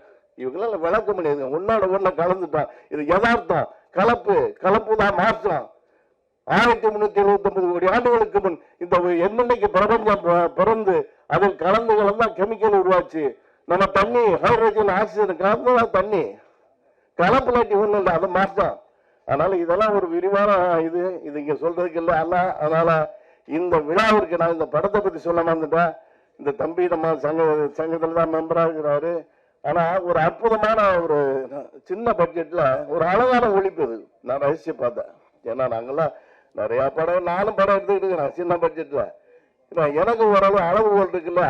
இவங்களால விளக்க முடியாது. உன்னோட ஒண்ண கலந்துட்டான். இது யதார்த்தம். கலப்பு தான் மாற்றம். 1379 கோடி ஆண்டுகளுக்கு முன் இந்த என்னைக்கு பிரபஞ்சம் பிறந்து அதில் கலந்து கெமிக்கல் உருவாச்சு. நம்ம தண்ணி ஹைட்ரஜன் ஆக்சிஜன் கலந்துதான் தண்ணி. கலப்புலாட்டி ஒண்ணும் இல்லை, அது மாற்றம். அதனால இதெல்லாம் ஒரு விரிவான இது இங்க சொல்றதுக்கு இல்லை. அதனால இந்த விழாவிற்கு நான் இந்த படத்தை பத்தி சொல்ல வந்துட்டேன். இந்த தம்பி நம்ம சங்கத்துல தான் மெம்பரா இருக்கிறாரு. ஆனா ஒரு அற்புதமான ஒரு சின்ன பட்ஜெட்ல ஒரு அழகான ஒளிப்பது நான் ரசிச்சு பார்த்தேன். ஏன்னா நாங்கெல்லாம் நிறைய படம், நானும் படம் எடுத்துக்கிட்டு இருக்கிறேன் சின்ன பட்ஜெட்ல. எனக்கு ஓரளவு அளவுகோல் இருக்குல்ல,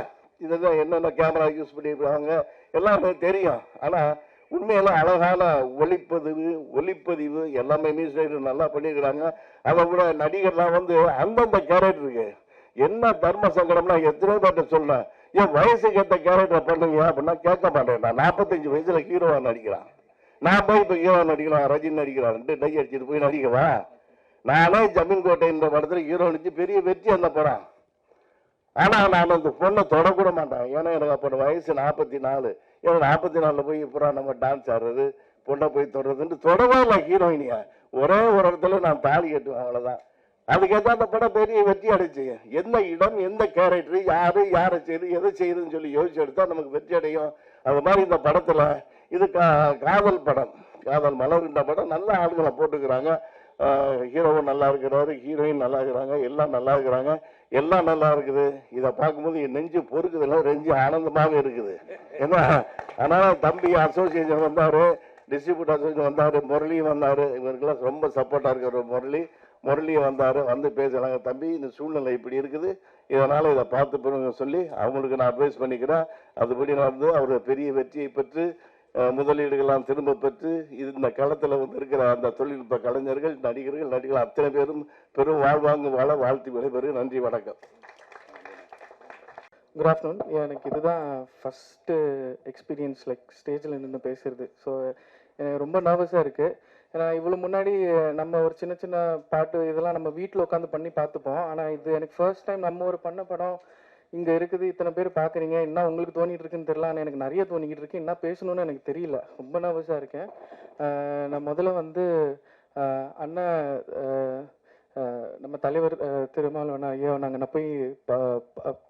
இதுதான் என்னென்ன கேமரா யூஸ் பண்ணிருக்காங்க எல்லாமே தெரியும். ஆனா உண்மையில அழகான ஒளிப்பதிவு எல்லாமே மியூசிக் நல்லா பண்ணிருக்கிறாங்க. அதை விட நடிகர்லாம் அந்தந்த கேரக்டருக்கு என்ன தர்ம சங்கடம்னா எத்தனையோ பேர்ட்ட சொல்றேன், என் வயசுக்கு ஏற்ற கேரக்டர் பண்ணுங்க அப்படின்னா கேட்க மாட்டேன். நான் 45 வயசுல ஹீரோவா நடிக்கிறான், நான் போய் இப்ப ஹீரோவா நடிக்கலாம், ரஜினி நடிக்கிறான், 2 டை அடிச்சுட்டு போய் நடிக்கவா? நானே ஜமீன் கோட்டை இந்த படத்துல ஹீரோ நடிச்சு பெரிய வெற்றி அந்த படம். ஆனா நான் அந்த பொண்ணை தொடக்கூட மாட்டேன். ஏன்னா எனக்கு அப்போ வயசு 44. ஏன்னா 44 போய் இப்போ நம்ம டான்ஸ் ஆடுறது, பொண்ணை போய் தொடர்றதுன்னு தொடவே இல்லை ஹீரோயினியா. ஒரே ஒரு இடத்துல நான் தாலி கட்டுவேன், அவ்வளவுதான். அதுக்கேற்ற அந்த படம் பெரிய வெற்றி அடைச்சு. எந்த இடம், எந்த கேரக்டர், யாரை செய்யுது, எதை செய்யுதுன்னு சொல்லி யோசிச்சு எடுத்தா நமக்கு வெற்றி அடையும். அது மாதிரி இந்த படத்துல இது காதல் படம், காதல் மலர்கின்ற படம். நல்ல ஆளுங்களை போட்டுக்கிறாங்க. ஹீரோவும் நல்லா இருக்கிறாரு, ஹீரோயின் நல்லா இருக்கிறாங்க, எல்லாம் நல்லா இருக்கிறாங்க, எல்லாம் நல்லா இருக்குது. இதை பார்க்கும்போது என் நெஞ்சு பொறுக்குதுல, நெஞ்சு ஆனந்தமாக இருக்குது. ஏன்னா அதனால தம்பி அசோசியேஷன் வந்தாரு, டிஸ்ட்ரிபியூட் அசோசியேஷன் வந்தாரு, முரளியும் வந்தாரு. இவருக்கெல்லாம் ரொம்ப சப்போர்ட்டா இருக்கிற முரளியும் வந்தாரு. வந்து பேசலாங்க, தம்பி இந்த சூழ்நிலை இப்படி இருக்குது, இதனால இதை பார்த்து பிறகு சொல்லி அவங்களுக்கு நான் அட்வைஸ் பண்ணிக்கிறேன். அதுபடி நடந்து அவர் பெரிய வெற்றியை பெற்று முதலீடுகள்லாம் திரும்ப பெற்று இந்த களத்தில் இருக்கிற அந்த தொழில்நுட்ப கலைஞர்கள், நடிகர்கள் அத்தனை பேரும் பெரும் வாழ்வாங்கு வாழ வாழ்த்து விடைபெறு. நன்றி, வணக்கம். Good afternoon. எனக்கு இதுதான் ஃபஸ்ட்டு எக்ஸ்பீரியன்ஸ் ஸ்டேஜில் நின்று பேசுறது. ஸோ எனக்கு ரொம்ப நர்வஸாக இருக்குது. ஏன்னா இவ்வளோ முன்னாடி நம்ம ஒரு சின்ன சின்ன பாட்டு இதெல்லாம் நம்ம வீட்டில் உட்காந்து பண்ணி பார்த்துப்போம். ஆனால் இது எனக்கு ஃபர்ஸ்ட் டைம் நம்ம ஒரு பண்ண படம் இங்கே இருக்குது, இத்தனை பேர் பார்க்குறீங்க, என்ன உங்களுக்கு தோணிட்டு இருக்குன்னு தெரியல. ஆனால் எனக்கு நிறைய தோணிக்கிட்டு இருக்கு, என்ன பேசணும்னு எனக்கு தெரியல, ரொம்ப நர்வஸாக இருக்கேன். நான் முதல்ல அண்ணன் நம்ம தலைவர் திருமாவளவன் ஐயா நான் போய்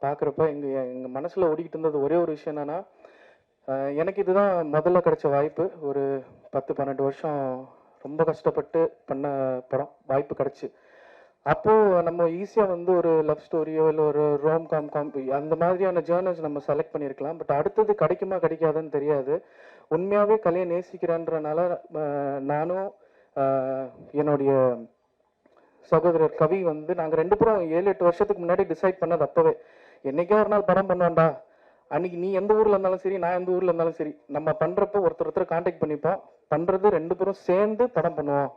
பார்க்குறப்ப எங்கள் மனசில் ஓடிக்கிட்டு இருந்தது ஒரே ஒரு விஷயம் என்னன்னா, எனக்கு இதுதான் முதல்ல கிடைச்ச வாய்ப்பு. ஒரு 10-12 வருஷம் ரொம்ப கஷ்டப்பட்டு பண்ண படம் வாய்ப்பு கிடைச்சி. அப்போது நம்ம ஈஸியாக ஒரு லவ் ஸ்டோரியோ இல்லை ஒரு ரோம் காம் அந்த மாதிரியான ஜேர்னல்ஸ் நம்ம செலக்ட் பண்ணியிருக்கலாம். பட் அடுத்தது கிடைக்குமா கிடைக்காதுன்னு தெரியாது. உண்மையாகவே கலையை நேசிக்கிறேன்றனால நானும் என்னுடைய சகோதரர் கவி நாங்கள் 2 பேரும் 7-8 வருஷத்துக்கு முன்னாடி டிசைட் பண்ணது. அப்போவே என்னைக்கே ஒரு நாள் படம் பண்ணுவோம்டா, அன்னைக்கு நீ எந்த ஊரில் இருந்தாலும் சரி, நான் எந்த ஊரில் இருந்தாலும் சரி, நம்ம பண்ணுறப்போ ஒருத்தர் கான்டாக்ட் பண்ணிப்போம், பண்ணுறது 2 பேரும் சேர்ந்து படம் பண்ணுவோம்.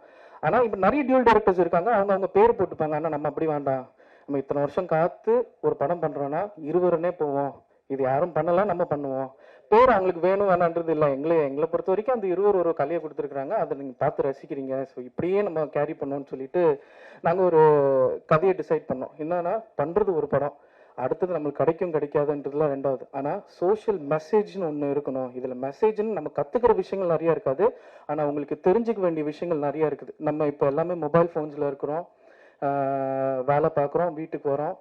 ஆனால் இப்போ நிறைய டியூல் டைரக்டர்ஸ் இருக்காங்க, அவங்க பேர் போட்டுப்பாங்க. ஆனால் நம்ம அப்படி வேண்டாம், நம்ம இத்தனை வருஷம் காத்து ஒரு படம் பண்ணுறோன்னா இருவருன்னே போவோம், இது யாரும் பண்ணலாம், நம்ம பண்ணுவோம். பேர் அவங்களுக்கு வேணும் வேணான்றது இல்லை. எங்களை பொறுத்த வரைக்கும் அந்த இருவர் ஒரு கலையை கொடுத்துருக்குறாங்க, அதை நீங்கள் பார்த்து ரசிக்கிறீங்க, ஸோ இப்படியே நம்ம கேரி பண்ணோம்னு சொல்லிட்டு நாங்கள் ஒரு கதையை டிசைட் பண்ணோம். என்னன்னா பண்ணுறது ஒரு படம், அடுத்தது நம்மளுக்கு கிடைக்கும் கிடைக்காதுன்றதுலாம் ரெண்டாவது. ஆனால் சோஷியல் மெசேஜ்னு ஒன்று இருக்கணும். இதில் மெசேஜ்னு நம்ம கற்றுக்கிற விஷயங்கள் நிறையா இருக்காது, ஆனால் உங்களுக்கு தெரிஞ்சுக்க வேண்டிய விஷயங்கள் நிறையா இருக்குது. நம்ம இப்போ எல்லாமே மொபைல் ஃபோன்ஸில் இருக்கிறோம், வேலை பார்க்குறோம், வீட்டுக்கு வரோம்,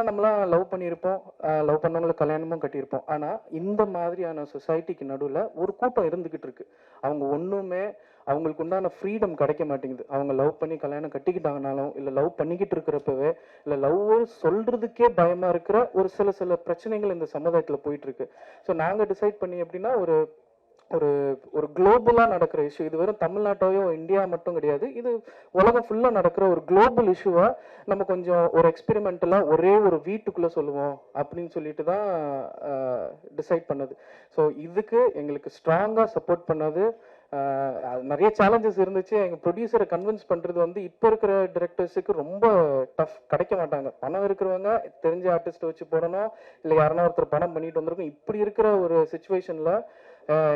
நம்மளாம் லவ் பண்ணியிருப்போம், லவ் பண்ணவங்களுக்கு கல்யாணமும் கட்டியிருப்போம். ஆனால் இந்த மாதிரியான சொசைட்டிக்கு நடுவில் ஒரு கூட்டம் இருந்துக்கிட்டு இருக்கு. அவங்க ஒன்றுமே அவங்களுக்கு உண்டான ஃப்ரீடம் கிடைக்க மாட்டேங்குது. அவங்க லவ் பண்ணி கல்யாணம் கட்டிக்கிட்டாங்கனாலும், இல்லை லவ் பண்ணிக்கிட்டு இருக்கிறப்பவே, இல்லை லவ் சொல்றதுக்கே பயமா இருக்கிற ஒரு சில பிரச்சனைகள் இந்த சமுதாயத்தில் போயிட்டு இருக்கு. ஸோ நாங்கள் டிசைட் பண்ணி எப்படின்னா ஒரு ஒரு ஒரு குளோபலாக நடக்கிற இஷ்யூ, இது வெறும் தமிழ்நாட்டையோ இந்தியா மட்டும் கிடையாது, இது உலகம் ஃபுல்லாக நடக்கிற ஒரு குளோபல் இஷ்யூவை நம்ம கொஞ்சம் ஒரு எக்ஸ்பெரிமெண்டலாக ஒரே ஒரு வீட்டுக்குள்ளே சொல்லுவோம் அப்படின்னு சொல்லிட்டு தான் டிசைட் பண்ணது. ஸோ இதுக்கு எங்களுக்கு ஸ்ட்ராங்காக சப்போர்ட் பண்ணது. நிறைய சேலஞ்சஸ் இருந்துச்சு. எங்கள் ப்ரொடியூசரை கன்வின்ஸ் பண்ணுறது வந்து இப்போ இருக்கிற டிரெக்டர்ஸுக்கு ரொம்ப டஃப், கிடைக்க மாட்டாங்க. பணம் இருக்கிறவங்க தெரிஞ்ச ஆர்டிஸ்ட்டை வச்சு போடணும், இல்லை யாருன்னா ஒருத்தர் பணம் பண்ணிட்டு வந்திருக்கும். இப்படி இருக்கிற ஒரு சுச்சுவேஷனில்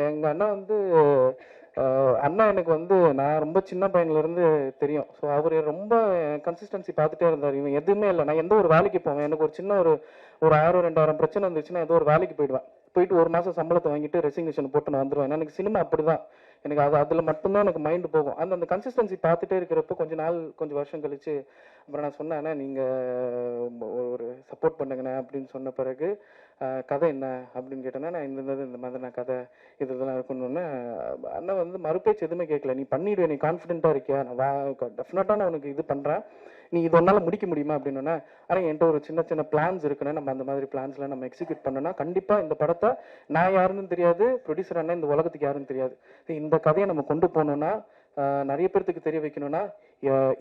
எங்கள் அண்ணா வந்து அண்ணா எனக்கு வந்து நான் ரொம்ப சின்ன பையன்லேருந்து தெரியும். ஸோ அவர் ரொம்ப கன்சிஸ்டன்சி பார்த்துட்டே இருந்தார். இவன் எதுவுமே இல்லை, நான் எந்த ஒரு வேலைக்கு போவேன், எனக்கு ஒரு சின்ன ஒரு 1000-2000 பிரச்சனை இருந்துச்சுன்னா ஏதோ ஒரு வேலைக்கு போயிட்டு ஒரு மாதம் சம்பளத்தை வாங்கிட்டு ரெசிக்னேஷன் போட்டு நான் வந்துடுவேன். எனக்கு சினிமா அப்படி தான், எனக்கு அதில் மட்டும்தான் எனக்கு மைண்டு போகும். அந்த கன்சிஸ்டன்சி பார்த்துட்டே இருக்கிறப்போ கொஞ்சம் வருஷம் கழிச்சு அப்புறம் நான் சொன்னேன், நீங்கள் ஒரு சப்போர்ட் பண்ணுங்கண்ணே அப்படின்னு சொன்ன பிறகு கதை என்ன அப்படின்னு கேட்டேன்னா, நான் இந்த மாதிரி நான் கதை இதெல்லாம் இருக்கணும்னு அண்ணன் வந்து மறுபேச்சு எதுவுமே கேட்கல. நீ பண்ணிவிடுவேன், நீ கான்ஃபிடென்ட்டாக இருக்கியா, நான் டெஃபினட்டாக நான் உனக்கு இது பண்ணுறேன், நீ இது ஒன்றால் முடிக்க முடியுமா அப்படின்னா. ஆனால் என்கிட்ட ஒரு சின்ன பிளான்ஸ் இருக்குன்னு, நம்ம அந்த மாதிரி பிளான்ஸ்லாம் நம்ம எக்ஸிக்யூட் பண்ணோன்னா கண்டிப்பாக இந்த படத்தை நான் யாருன்னு தெரியாது, ப்ரொடியூசர் அண்ணா இந்த உலகத்துக்கு யாருன்னு தெரியாது, இந்த கதையை நம்ம கொண்டு போகணுன்னா நிறைய பேர்த்துக்கு தெரிய வைக்கணும்னா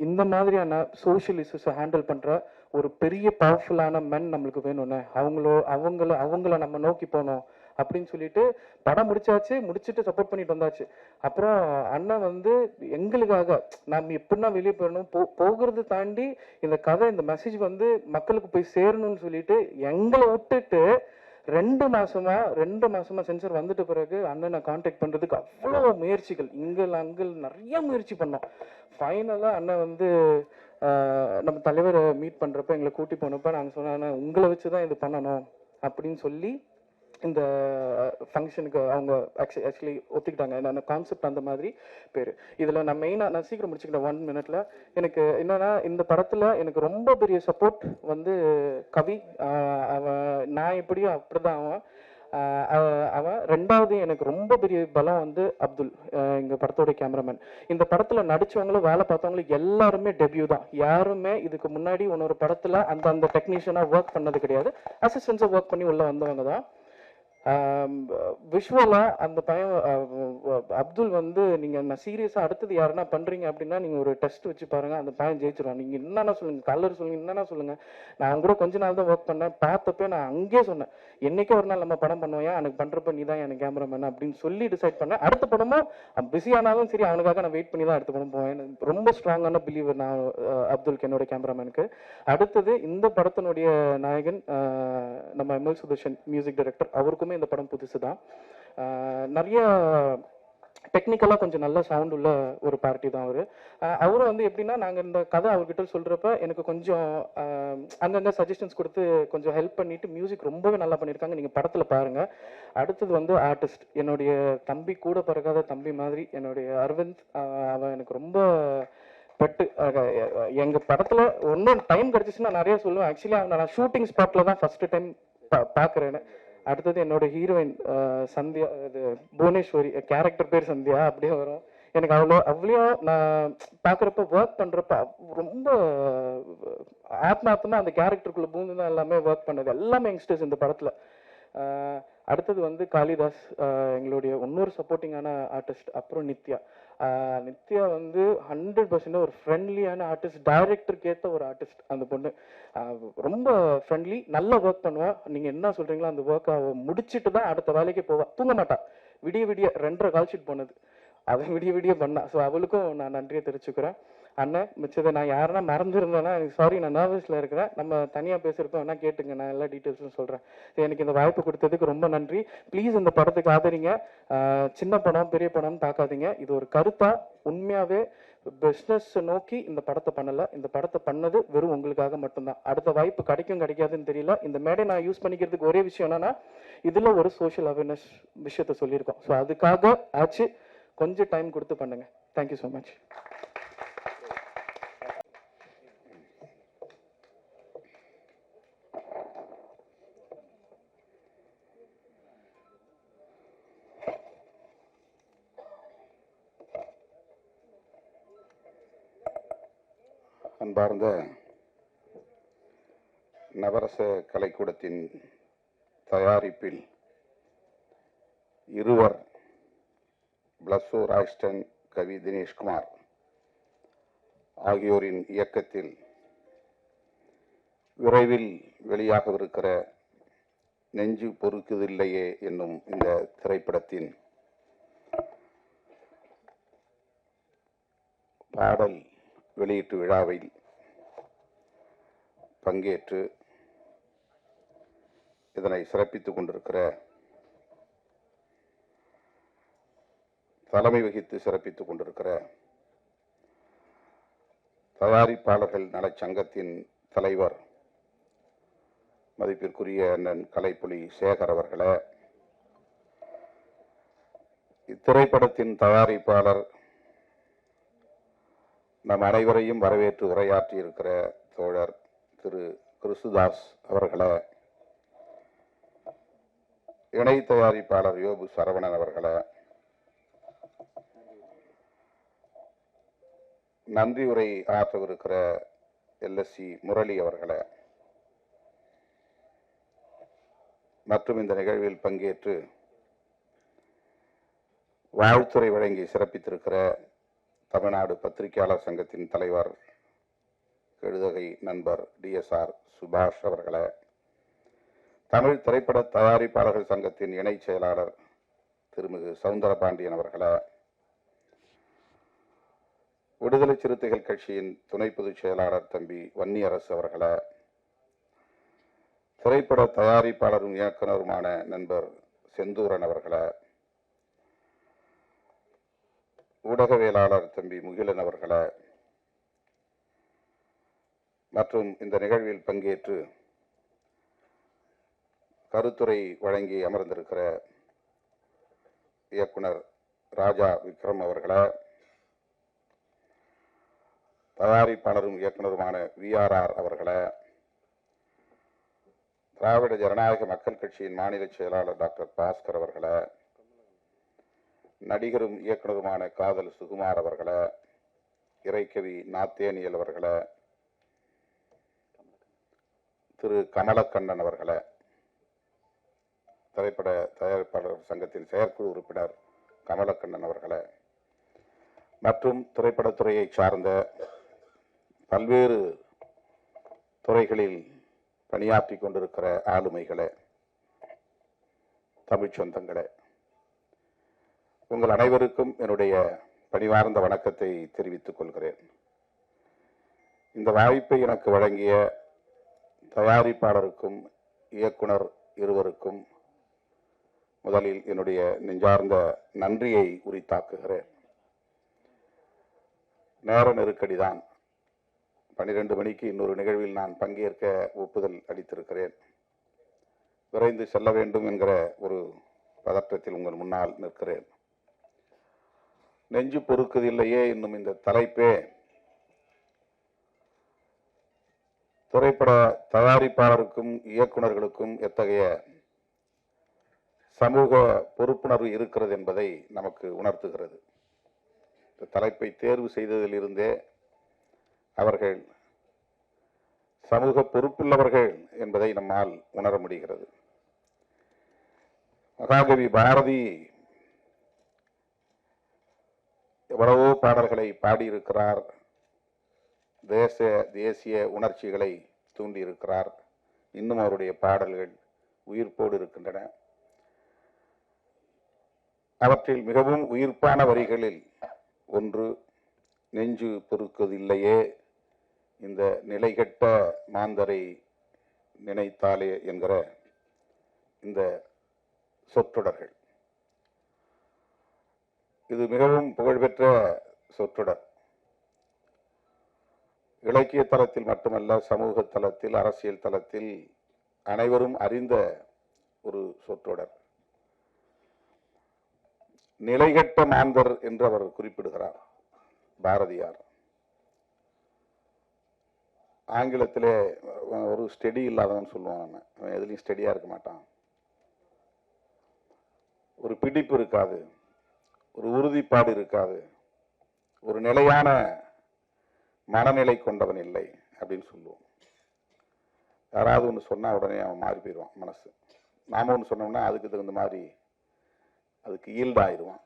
இந்த மாதிரியான சோஷியல் இஷ்யூஸை ஹேண்டில் பண்ணுற ஒரு பெரிய பவர்ஃபுல்லான மென் நம்மளுக்கு வேணும்னு, அவங்கள நம்ம நோக்கி போனோம் அப்படின்னு சொல்லிட்டு படம் முடிச்சுட்டு சப்போர்ட் பண்ணிட்டு வந்தாச்சு. அப்புறம் அண்ணன் வந்து எங்களுக்காக நம்ம எப்படின்னா வெளியே போயிடணும், போகிறது தாண்டி இந்த கதை இந்த மெசேஜ் வந்து மக்களுக்கு போய் சேரணும்னு சொல்லிட்டு எங்களை விட்டுட்டு 2 மாசமா சென்சர் வந்துட்ட பிறகு அண்ணனை கான்டாக்ட் பண்றதுக்கு அவ்வளோ முயற்சிகள், அங்கே நிறைய முயற்சி பண்ணோம். ஃபைனலா அண்ணன் வந்து நம்ம தலைவரை மீட் பண்றப்ப எங்களை கூட்டி போனப்ப நாங்கள் சொன்னோம், உங்களை வச்சுதான் இது பண்ணணும் அப்படின்னு சொல்லி இந்த ஃபங்க்ஷனுக்கு அவங்க ஆக்சுவலி ஒத்துக்கிட்டாங்க. அந்த கான்செப்ட் அந்த மாதிரி பேர். இதில் நான் சீக்கிரம் முடிச்சுக்கிட்டேன் 1 minute. எனக்கு என்னன்னா இந்த படத்தில் எனக்கு ரொம்ப பெரிய சப்போர்ட் வந்து கவி. நான் எப்படியோ அப்படிதான் அவன். ரெண்டாவது எனக்கு ரொம்ப பெரிய பலம் வந்து அப்துல், எங்கள் படத்தோட கேமராமேன். இந்த படத்தில் நடித்தவங்களும் வேலை பார்த்தவங்களும் எல்லாருமே டெபியூ தான். யாருமே இதுக்கு முன்னாடி ஒரு படத்தில் அந்த டெக்னீஷியனாக ஒர்க் பண்ணது கிடையாது. அசிஸ்டன்ஸாக ஒர்க் பண்ணி உள்ள வந்தவங்க தான். விஷுவலா அந்த பையன் அப்துல் வந்து நான் சீரியஸா அடுத்தது யாருன்னா பண்றீங்க அப்படின்னா நீங்க ஒரு டெஸ்ட் வச்சு பாருங்க, அந்த பையன் ஜெயிச்சிருவான். நீங்க என்னன்னா சொல்லுங்க, கலர் சொல்லுங்க, என்னன்னா சொல்லுங்க. நான் கூட கொஞ்ச நாள் தான் ஒர்க் பண்ணேன். பார்த்தப்ப நான் அங்கேயே சொன்னேன், என்னைக்கே ஒரு நாள் நம்ம படம் பண்ணுவோம், எனக்கு பண்றப்ப நீ தான் எனக்கு கேமராமேன் அப்படின்னு சொல்லி டிசைட் பண்ணேன். அடுத்த படமும் பிஸி ஆனாலும் சரி அவனுக்காக நான் வெயிட் பண்ணி தான் அடுத்த படம் போவேன். ரொம்ப ஸ்ட்ராங்கான பிலீவர் நான் அப்துல்க்கு, என்னோட கேமராமேனுக்கு. அடுத்தது இந்த படத்தினுடைய நாயகன் நம்ம எம்எல் சுதர்ஷன், மியூசிக் டைரக்டர். அவருக்குமே இந்த படம் புதுசு தான். நிறைய டெக்னிக்கலாக கொஞ்சம் நல்ல சவுண்ட் உள்ள ஒரு பார்ட்டி தான் அவரும் வந்து எப்படின்னா, நாங்கள் இந்த கதை அவர்கிட்ட சொல்கிறப்ப எனக்கு கொஞ்சம் அங்கங்கே சஜஷன்ஸ் கொடுத்து கொஞ்சம் ஹெல்ப் பண்ணிட்டு மியூசிக் ரொம்பவே நல்லா பண்ணியிருக்காங்க. நீங்கள் படத்தில் பாருங்கள். அடுத்தது வந்து ஆர்டிஸ்ட், என்னுடைய தம்பி, கூட பிறக்காத தம்பி மாதிரி என்னுடைய அரவிந்த். அவன் எனக்கு ரொம்ப பட்டு எங்கள் படத்தில் ஒன்றும் டைம் கிடச்சிச்சுன்னா நிறைய சொல்லுவேன். ஆக்சுவலி அவனை நான் ஷூட்டிங் ஸ்பாட்டில் தான் ஃபஸ்ட்டு டைம் பார்க்குறேன்னு. அடுத்தது என்னோட ஹீரோயின் சந்தியா, இது புவனேஸ்வரி, கேரக்டர் பேர் சந்தியா அப்படியே வரும். எனக்கு அவ்வளோ நான் பார்க்குறப்ப ஒர்க் பண்ணுறப்ப ரொம்ப ஆத்மார்த்தமாக அந்த கேரக்டருக்குள்ளே பூந்து தான் எல்லாமே ஒர்க் பண்ணது. எல்லாமே யங்ஸ்டர்ஸ் இந்த படத்தில். அடுத்தது வந்து காளிதாஸ், எங்களுடைய இன்னொரு சப்போர்ட்டிங்கான ஆர்டிஸ்ட். அப்புறம் நித்யா வந்து 100% ஒரு ஃப்ரெண்ட்லியான ஆர்டிஸ்ட், டைரக்டருக்கு ஏற்ற ஒரு ஆர்டிஸ்ட். அந்த பொண்ணு ரொம்ப ஃப்ரெண்ட்லி, நல்லா ஒர்க் பண்ணுவா. நீங்கள் என்ன சொல்கிறீங்களோ அந்த ஒர்க்கை முடிச்சுட்டு தான் அடுத்த வேலைக்கு போவா. தூங்க மாட்டா. விடிய 2:30 கால் ஷீட் போனது, அதை விடிய பண்ணா. ஸோ அவளுக்கும் நான் நன்றியை தெரிவிச்சுக்கிறேன். அண்ணன் மிச்சதை நான் யாருன்னா மறந்துருந்தேன்னா எனக்கு சாரி, நான் நர்வஸில் இருக்கிறேன். நம்ம தனியாக பேசுகிறப்ப வேணா கேட்டுங்க, நான் எல்லா டீட்டெயில்ஸும் சொல்கிறேன். எனக்கு இந்த வாய்ப்பு கொடுத்ததுக்கு ரொம்ப நன்றி. ப்ளீஸ் இந்த படத்துக்கு ஆதரிங்க. சின்ன படம் பெரிய படம்னு பார்க்காதீங்க. இது ஒரு கருத்தாக உண்மையாகவே பிஸ்னஸ் நோக்கி இந்த படத்தை பண்ணலை. இந்த படத்தை பண்ணது வெறும் உங்களுக்காக மட்டும்தான். அடுத்த வாய்ப்பு கிடைக்காதுன்னு தெரியல. இந்த மேடை நான் யூஸ் பண்ணிக்கிறதுக்கு ஒரே விஷயம் என்னன்னா, இதில் ஒரு சோஷியல் அவேர்னஸ் விஷயத்த சொல்லியிருக்கோம். ஸோ அதுக்காக ஆச்சு, கொஞ்சம் டைம் கொடுத்து பண்ணுங்க. Thank you so much. அன்பார்ந்த நவரச கலைக்கூடத்தின் தயாரிப்பில் இருவர் பிளஸ்ஸோ ராய்ஸ்டன், கவி தினேஷ்குமார் ஆகியோரின் இயக்கத்தில் விரைவில் வெளியாகவிருக்கிற நெஞ்சு பொறுக்குதில்லையே என்னும் இந்த திரைப்படத்தின் பாடல் வெளியீட்டு விழாவில் பங்கேற்று இதனை சிறப்பித்துக் கொண்டிருக்கிற, தலைமை வகித்து சிறப்பித்துக் கொண்டிருக்கிற தயாரிப்பாளர்கள் நலச்சங்கத்தின் தலைவர் மதிப்பிற்குரிய அண்ணன் கலைப்புலி சேகர் அவர்களே, இத்திரைப்படத்தின் தயாரிப்பாளர் நம் அனைவரையும் வரவேற்று உரையாற்றி இருக்கிற தோழர் திரு கிறிஸ்துதாஸ் அவர்களே, இணை தயாரிப்பாளர் யோபு சரவணன் அவர்களே, நன்றி உரை ஆற்றவிருக்கிற LSC முரளி அவர்களே மற்றும் இந்த நிகழ்வில் பங்கேற்று வாழ்த்துறை வழங்கி சிறப்பித்திருக்கிற தமிழ்நாடு பத்திரிகையாளர் சங்கத்தின் தலைவர் கெழுதகை நண்பர் DSR சுபாஷ் அவர்களே, தமிழ் திரைப்பட தயாரிப்பாளர்கள் சங்கத்தின் இணை செயலாளர் திருமிகு சவுந்தரபாண்டியன் அவர்களே, விடுதலை சிறுத்தைகள் கட்சியின் துணை பொதுச் செயலாளர் தம்பி வன்னியரசு அவர்களே, திரைப்பட தயாரிப்பாளரும் இயக்குனருமான நண்பர் செந்தூரன் அவர்களே, ஊடகவியலாளர் தம்பி முகிலன் அவர்களே மற்றும் இந்த நிகழ்வில் பங்கேற்று கருத்துரை வழங்கி அமர்ந்திருக்கிற இயக்குனர் ராஜா விக்ரம் அவர்களே, தயாரிப்பாளரும் இயக்குனருமான VRR அவர்களே, திராவிட ஜனநாயக மக்கள் கட்சியின் மாநில செயலாளர் டாக்டர் பாஸ்கர் அவர்களே, நடிகரும் இயக்குனருமான காதல் சுகுமார் அவர்களே, இறைக்கவி நாத்தேனியல் அவர்களே, திரு கமலக்கண்ணன் அவர்களே, திரைப்பட தயாரிப்பாளர் சங்கத்தின் செயற்குழு உறுப்பினர் கமலக்கண்ணன் அவர்களே மற்றும் திரைப்படத்துறையை சார்ந்த பல்வேறு துறைகளில் பணியாற்றி கொண்டிருக்கிற ஆளுமைகளே, தமிழ் சொந்தங்களே, உங்கள் அனைவருக்கும் என்னுடைய பணிவார்ந்த வணக்கத்தை தெரிவித்துக் கொள்கிறேன். இந்த வாய்ப்பை எனக்கு வழங்கிய தயாரிப்பாளருக்கும் இயக்குனர் இருவருக்கும் முதலில் என்னுடைய நெஞ்சார்ந்த நன்றியை உரித்தாக்குகிறேன். நேர நெருக்கடிதான். 12 மணிக்கு இன்னொரு நிகழ்வில் நான் பங்கேற்க ஒப்புதல் அளித்திருக்கிறேன். விரைந்து செல்ல வேண்டும் என்கிற ஒரு பதற்றத்தில் உங்கள் முன்னால் நிற்கிறேன். நெஞ்சு பொறுக்குதில்லையே என்னும் இந்த தலைப்பே திரைப்பட தயாரிப்பாளருக்கும் இயக்குனர்களுக்கும் எத்தகைய சமூக பொறுப்புணர்வு இருக்கிறது என்பதை நமக்கு உணர்த்துகிறது. இந்த தலைப்பை தேர்வு செய்ததிலிருந்தே அவர்கள் சமூக பொறுப்புள்ளவர்கள் என்பதை நம்மால் உணர முடிகிறது. மகாகவி பாரதி எவ்வளவோ பாடல்களை பாடியிருக்கிறார். தேசிய உணர்ச்சிகளை தூண்டியிருக்கிறார். இன்னும் அவருடைய பாடல்கள் உயிர்ப்போடு இருக்கின்றன. அவற்றில் மிகவும் உயிர்ப்பான வரிகளில் ஒன்று, நெஞ்சு பொறுக்குதில்லையே இந்த நிலைகெட்ட மாந்தரை நினைத்தாலே என்கிற இந்த சொற்றொடர்கள். இது மிகவும் புகழ்பெற்ற சொற்றொடர். இலக்கிய தளத்தில் மட்டுமல்ல, சமூக தளத்தில், அரசியல் தளத்தில் அனைவரும் அறிந்த ஒரு சொற்றொடர். நிலைகெட்ட மாந்தர் என்று அவர் குறிப்பிடுகிறார் பாரதியார். ஆங்கிலத்திலே ஒரு ஸ்டெடி இல்லாதவன் சொல்லுவாங்க. அவன் எதுலையும் ஸ்டெடியா இருக்க மாட்டான். ஒரு பிடிப்பு இருக்காது, ஒரு உறுதிப்பாடு இருக்காது, ஒரு நிலையான மனநிலை கொண்டவன் இல்லை அப்படின்னு சொல்லுவோம். யாராவது ஒன்று சொன்னால் உடனே அவன் மாறி போயிடுவான் மனசு. நாம ஒன்று சொன்னோம்னா அதுக்கு தகுந்த மாதிரி அதுக்கு ஈல்டாயிடுவான்.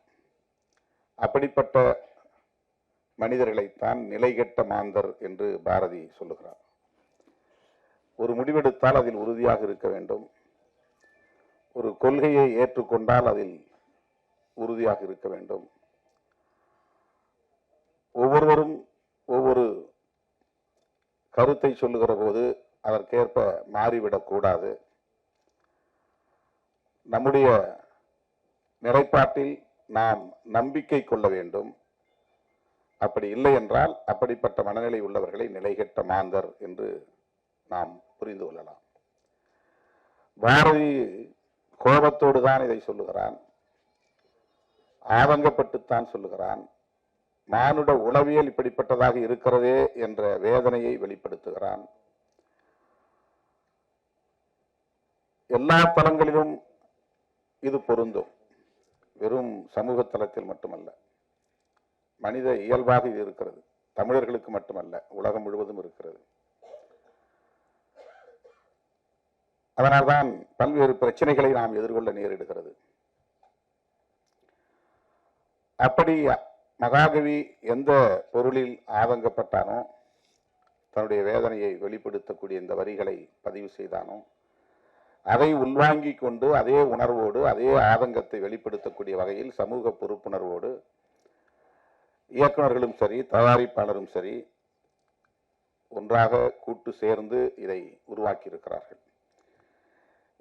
அப்படிப்பட்ட மனிதர்களைத்தான் நிலைகெட்ட மாந்தர் என்று பாரதி சொல்லுகிறார். ஒரு முடிவெடுத்தால் அதில் உறுதியாக இருக்க வேண்டும். ஒரு கொள்கையை ஏற்றுக்கொண்டால் அதில் உறுதியாக இருக்க வேண்டும். ஒவ்வொருவரும் ஒவ்வொரு கருத்தை சொல்லுகிற போது அதற்கேற்ப மாறிவிடக்கூடாது. நம்முடைய நிலைப்பாட்டில் நாம் நம்பிக்கை கொள்ள வேண்டும். அப்படி இல்லை என்றால் அப்படிப்பட்ட மனநிலை உள்ளவர்களை நிலைகெட்ட மாந்தர் என்று நாம் புரிந்து கொள்ளலாம். பாரதி கோபத்தோடு தான் இதை சொல்லுகிறான், ஆதங்கப்பட்டுத்தான் சொல்லுகிறான். மானுட உளவியல் இப்படிப்பட்டதாக இருக்கிறதே என்ற வேதனையை வெளிப்படுத்துகிறான். எல்லா தளங்களிலும் இது பொருந்தும், வெறும் சமூக தளத்தில் மட்டுமல்ல. மனித இயல்பாக இது இருக்கிறது. தமிழர்களுக்கு மட்டுமல்ல, உலகம் முழுவதும் இருக்கிறது. அதனால்தான் பல்வேறு பிரச்சனைகளை நாம் எதிர்கொள்ள நேரிடுகிறது. அப்படி மகாகவி எந்த பொருளில் ஆதங்கப்பட்டானோ, தன்னுடைய வேதனையை வெளிப்படுத்தக்கூடிய இந்த வரிகளை பதிவு செய்தானோ, அதை உள்வாங்கி கொண்டு அதே உணர்வோடு அதே ஆதங்கத்தை வெளிப்படுத்தக்கூடிய வகையில் சமூக பொறுப்புணர்வோடு இயக்குநர்களும் சரி தயாரிப்பாளரும் சரி ஒன்றாக கூட்டு சேர்ந்து இதை உருவாக்கி இருக்கிறார்கள்.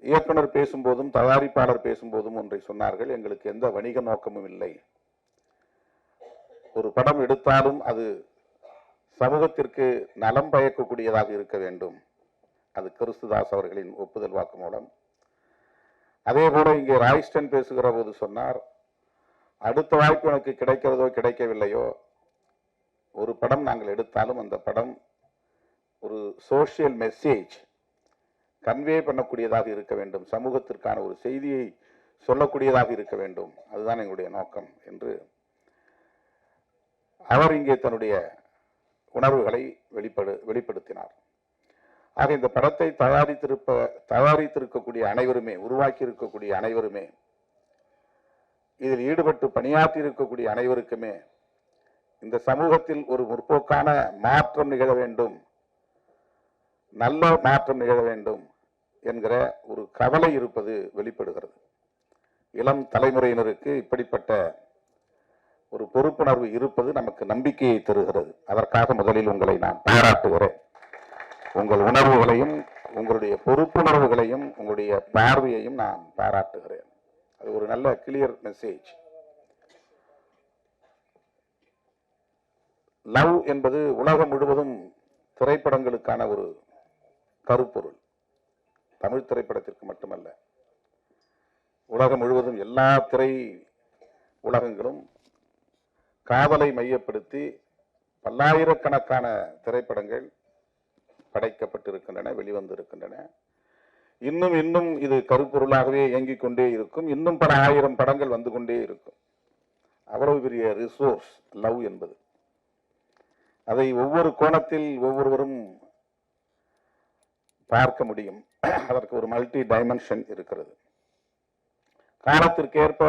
இயக்குனர் பேசும்போதும் தயாரிப்பாளர் பேசும்போதும் ஒன்றை சொன்னார்கள், எங்களுக்கு எந்த வணிக நோக்கமும் இல்லை. ஒரு படம் எடுத்தாலும் அது சமூகத்திற்கு நலம் பயக்கக்கூடியதாக இருக்க வேண்டும். அது கிறிஸ்துதாஸ் அவர்களின் ஒப்புதல் வாக்கு மூலம். அதே போல இங்கே ராய்ஸ்டன் பேசுகிற போது சொன்னார், அடுத்த வாய்ப்பு எனக்கு கிடைக்கிறதோ கிடைக்கவில்லையோ, ஒரு படம் நாங்கள் எடுத்தாலும் அந்த படம் ஒரு சோசியல் மெசேஜ் கன்வே பண்ணக்கூடியதாக இருக்க வேண்டும், சமூகத்திற்கான ஒரு செய்தியை சொல்லக்கூடியதாக இருக்க வேண்டும், அதுதான் எங்களுடைய நோக்கம் என்று அவர் இங்கே தன்னுடைய உணர்வுகளை வெளிப்படுத்தினார். ஆக இந்த படத்தை தயாரித்திருக்கக்கூடிய அனைவருமே, உருவாக்கி இருக்கக்கூடிய அனைவருமே, இதில் ஈடுபட்டு பணியாற்றி இருக்கக்கூடிய அனைவருக்குமே இந்த சமூகத்தில் ஒரு முற்போக்கான மாற்றம் நிகழ வேண்டும், நல்ல மாற்றம் நிகழ வேண்டும் என்கிற ஒரு கவலை இருப்பது வெளிப்படுகிறது. இளம் தலைமுறையினருக்கு இப்படிப்பட்ட ஒரு பொறுப்புணர்வு இருப்பது நமக்கு நம்பிக்கையை தருகிறது. அதற்காக முதலில் உங்களை நான் பாராட்டுகிறேன். உங்கள் உணர்வுகளையும் உங்களுடைய பொறுப்புணர்வுகளையும் உங்களுடைய பார்வையையும் நான் பாராட்டுகிறேன். அது ஒரு நல்ல கிளியர் மெசேஜ். லவ் என்பது உலகம் முழுவதும் திரைப்படங்களுக்கான ஒரு கருப்பொருள். தமிழ் திரைப்படத்திற்கு மட்டுமல்ல, உலகம் முழுவதும் எல்லா திரை உலகங்களும் காதலை மையப்படுத்தி பல்லாயிரக்கணக்கான திரைப்படங்கள் படைக்கப்பட்டிருக்கின்றன, வெளிவந்திருக்கின்றன. இன்னும் இது கருப்பொருளாகவே இயங்கிக் கொண்டே இருக்கும். இன்னும் பல ஆயிரம் படங்கள் வந்து கொண்டே இருக்கும். அவ்வளவு பெரிய ரிசோர்ஸ் லவ் என்பது. அதை ஒவ்வொரு கோணத்தில் ஒவ்வொருவரும் பார்க்க முடியும். அதற்கு ஒரு மல்டி டைமென்ஷன் இருக்கிறது. காலத்திற்கேற்ப